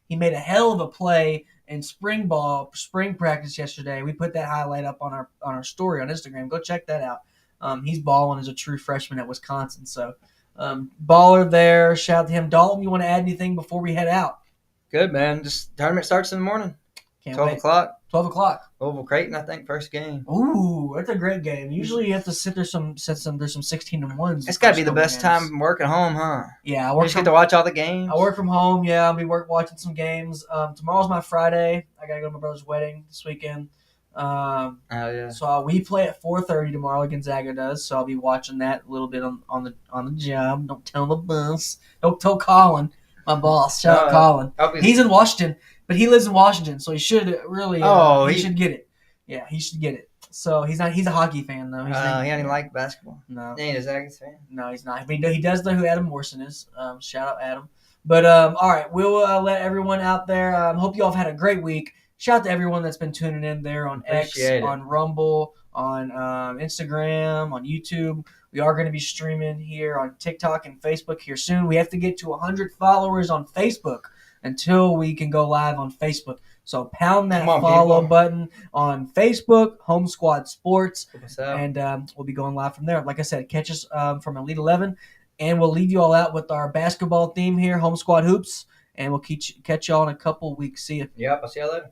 He made a hell of a play in spring practice yesterday. We put that highlight up on our story on Instagram. Go check that out. He's balling as a true freshman at Wisconsin. So, baller there. Shout out to him. Dalton, you want to add anything before we head out? Good, man. Just tournament starts in the morning. 12 o'clock. 12 o'clock. Louisville Creighton, I think, first game. Ooh, that's a great game. Usually you have to sit there there's some 16-1s. It's got to be the best time working home, huh? Yeah, you just get to watch all the games. I work from home. Yeah, I'll be watching some games. Tomorrow's my Friday. I gotta go to my brother's wedding this weekend. Yeah. So we play at 4:30 tomorrow. Gonzaga does. So I'll be watching that a little bit on the job. Don't tell the boss. Don't tell Colin, my boss. Shout out Colin. He's in Washington. But he lives in Washington, so he should really. He should get it. Yeah, he should get it. So he's not. He's a hockey fan though. He don't even like basketball. No, he ain't a Zags fan. No, he's not. I mean, he does know who Adam Morrison is. Shout out Adam. But all right, we'll let everyone out there. Hope you all have had a great week. Shout out to everyone that's been tuning in there on on Rumble, on Instagram, on YouTube. We are going to be streaming here on TikTok and Facebook here soon. We have to get to 100 followers on Facebook until we can go live on Facebook. So pound that follow button on Facebook, Home Squad Sports, and we'll be going live from there. Like I said, catch us from Elite 11, and we'll leave you all out with our basketball theme here, Home Squad Hoops, and we'll catch y'all in a couple weeks. See you. Yep, I'll see y'all later.